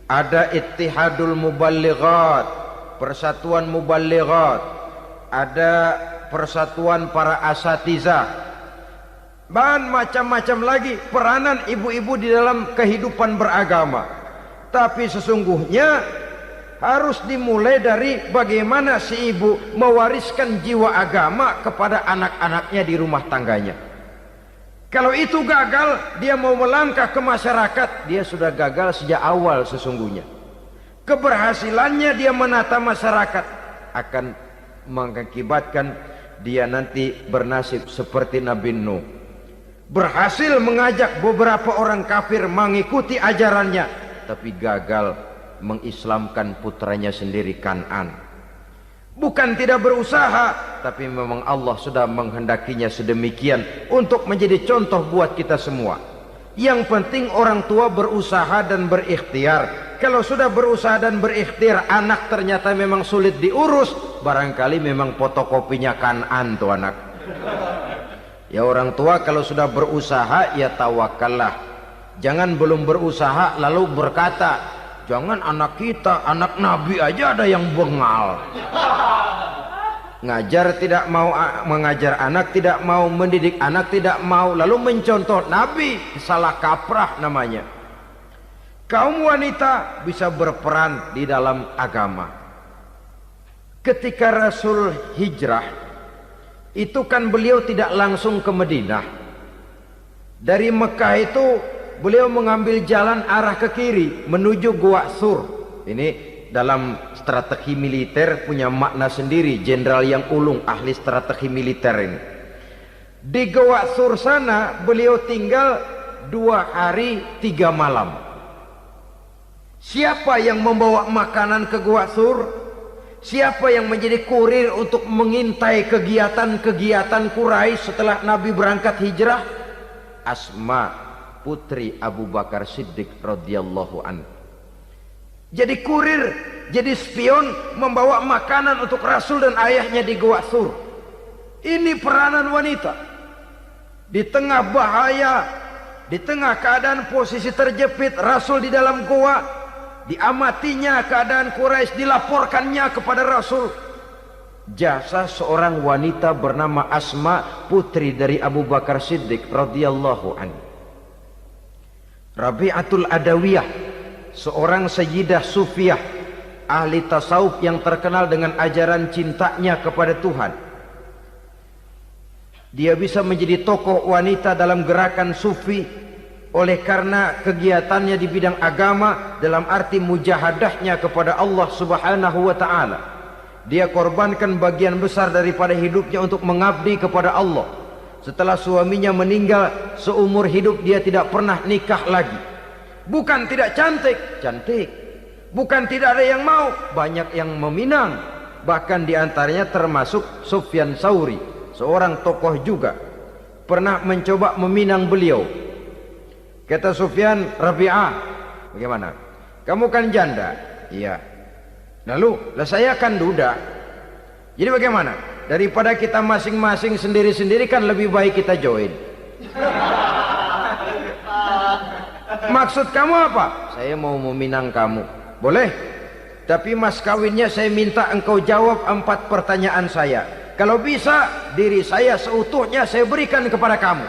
Ada Ittihadul Muballighat, Persatuan Muballighat, ada Persatuan Para Asatizah, dan macam-macam lagi peranan ibu-ibu di dalam kehidupan beragama. Tapi sesungguhnya harus dimulai dari bagaimana si ibu mewariskan jiwa agama kepada anak-anaknya di rumah tangganya. Kalau itu gagal, dia mau melangkah ke masyarakat, dia sudah gagal sejak awal sesungguhnya. Keberhasilannya dia menata masyarakat akan mengakibatkan dia nanti bernasib seperti Nabi Nuh. Berhasil mengajak beberapa orang kafir mengikuti ajarannya, tapi gagal mengislamkan putranya sendiri Kan'an. Bukan tidak berusaha, tapi memang Allah sudah menghendakinya sedemikian untuk menjadi contoh buat kita semua. Yang penting orang tua berusaha dan berikhtiar. Kalau sudah berusaha dan berikhtiar, anak ternyata memang sulit diurus, barangkali memang fotokopinya Kan'an tuh anak. Ya orang tua kalau sudah berusaha, ya tawakallah. Jangan belum berusaha lalu berkata, jangan anak kita, anak Nabi aja ada yang bengal. Ngajar tidak mau, mengajar anak tidak mau, mendidik anak tidak mau, lalu mencontoh Nabi, salah kaprah namanya. Kaum wanita bisa berperan di dalam agama. Ketika Rasul hijrah, itu kan beliau tidak langsung ke Madinah. Dari Mekah itu beliau mengambil jalan arah ke kiri menuju Gua Sur. Ini dalam strategi militer punya makna sendiri. Jenderal yang ulung, ahli strategi militer ini. Di Gua Sur sana beliau tinggal 2 hari 3 malam. Siapa yang membawa makanan ke Gua Sur? Siapa yang menjadi kurir untuk mengintai kegiatan-kegiatan Quraisy setelah Nabi berangkat hijrah? Asma, putri Abu Bakar Siddiq radhiyallahu anhu. Jadi kurir, jadi spion, membawa makanan untuk Rasul dan ayahnya di Gua Sur. Ini peranan wanita. Di tengah bahaya, di tengah keadaan posisi terjepit, Rasul di dalam gua, diamatinya keadaan Quraisy, dilaporkannya kepada Rasul. Jasa seorang wanita bernama Asma, putri dari Abu Bakar Siddiq radhiyallahu anhu. Rabi'atul Adawiyah, seorang sayyidah sufiyah, ahli tasawuf yang terkenal dengan ajaran cintanya kepada Tuhan. Dia bisa menjadi tokoh wanita dalam gerakan sufi oleh karena kegiatannya di bidang agama dalam arti mujahadahnya kepada Allah Subhanahu wa taala. Dia korbankan bagian besar daripada hidupnya untuk mengabdi kepada Allah. Setelah suaminya meninggal, seumur hidup dia tidak pernah nikah lagi. Bukan tidak cantik, cantik. Bukan tidak ada yang mau, banyak yang meminang. Bahkan diantaranya termasuk Sufyan Tsauri, seorang tokoh juga, pernah mencoba meminang beliau. Kata Sufyan, Rabi'ah, bagaimana? Kamu kan janda? Iya. Lalu, lah saya kan duda. Jadi bagaimana? Daripada kita masing-masing sendiri-sendiri kan lebih baik kita join. Maksud kamu apa? Saya mau meminang kamu. Boleh? Tapi mas kawinnya saya minta engkau jawab 4 pertanyaan saya. Kalau bisa, diri saya seutuhnya saya berikan kepada kamu.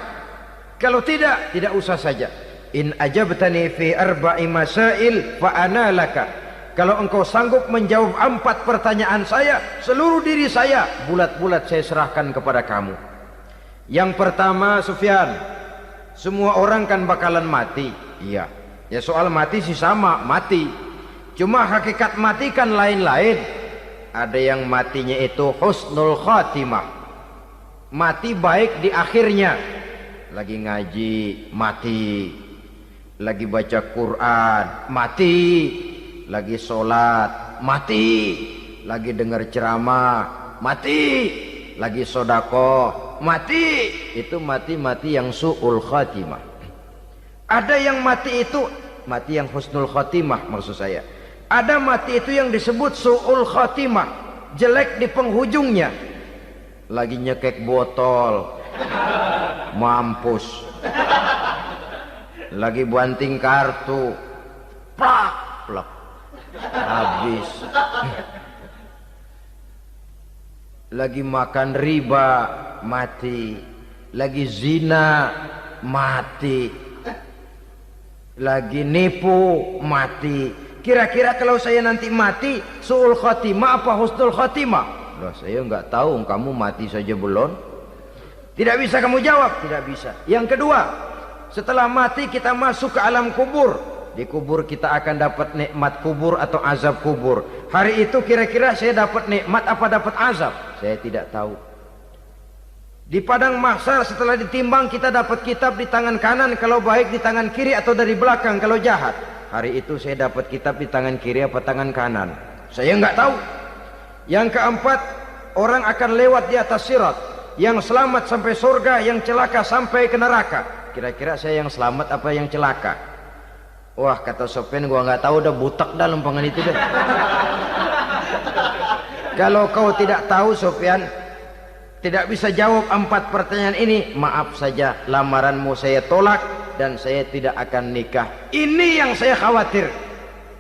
Kalau tidak, tidak usah saja. In ajabtani fi 4 masail fa ana laka. Kalau engkau sanggup menjawab 4 pertanyaan saya, seluruh diri saya bulat-bulat saya serahkan kepada kamu. Yang pertama, Sufyan, semua orang kan bakalan mati. Iya. Ya soal mati sih sama, mati. Cuma hakikat mati kan lain-lain. Ada yang matinya itu husnul khatimah, mati baik di akhirnya. Lagi ngaji, mati. Lagi baca Quran, mati. Lagi sholat, mati. Lagi dengar ceramah, mati. Lagi sodakoh, mati. Itu mati-mati yang su'ul khatimah. Ada yang mati itu mati yang husnul khatimah, maksud saya. Ada mati itu yang disebut su'ul khatimah, jelek di penghujungnya. Lagi nyekek botol, mampus. Lagi banting kartu, plak plak, habis. Lagi makan riba, mati. Lagi zina, mati. Lagi nipu, mati. Kira-kira kalau saya nanti mati, su'ul khatimah apa husnul khatimah? Loh, saya enggak tahu, kamu mati saja belum. Tidak bisa kamu jawab, tidak bisa. Yang kedua, setelah mati kita masuk ke alam kubur. Di kubur kita akan dapat nikmat kubur atau azab kubur. Hari itu kira-kira saya dapat nikmat apa dapat azab? Saya tidak tahu. Di padang mahsyar setelah ditimbang kita dapat kitab di tangan kanan kalau baik, di tangan kiri atau dari belakang kalau jahat. Hari itu saya dapat kitab di tangan kiri apa tangan kanan? Saya enggak tahu. Yang keempat, orang akan lewat di atas sirat. Yang selamat sampai surga, yang celaka sampai ke neraka. Kira-kira saya yang selamat apa yang celaka? Wah, kata Sofyan, gua nggak tahu, udah butak dah lempangan itu deh. Kalau kau tidak tahu, Sofyan, tidak bisa jawab 4 pertanyaan ini, maaf saja, lamaranmu saya tolak dan saya tidak akan nikah. Ini yang saya khawatir.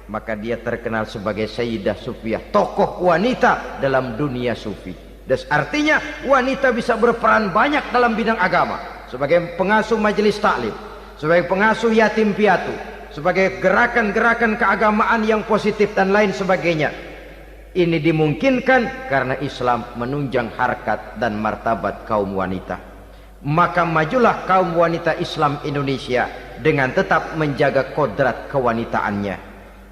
Maka dia terkenal sebagai Sayyidah Sufiyah, tokoh wanita dalam dunia sufi. Dan artinya wanita bisa berperan banyak dalam bidang agama, sebagai pengasuh majelis taklim, sebagai pengasuh yatim piatu, sebagai gerakan-gerakan keagamaan yang positif dan lain sebagainya. Ini dimungkinkan karena Islam menunjang harkat dan martabat kaum wanita. Maka majulah kaum wanita Islam Indonesia dengan tetap menjaga kodrat kewanitaannya.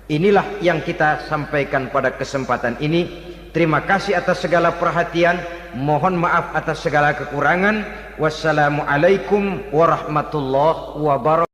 Inilah yang kita sampaikan pada kesempatan ini. Terima kasih atas segala perhatian. Mohon maaf atas segala kekurangan. Wassalamualaikum warahmatullahi wabarakatuh.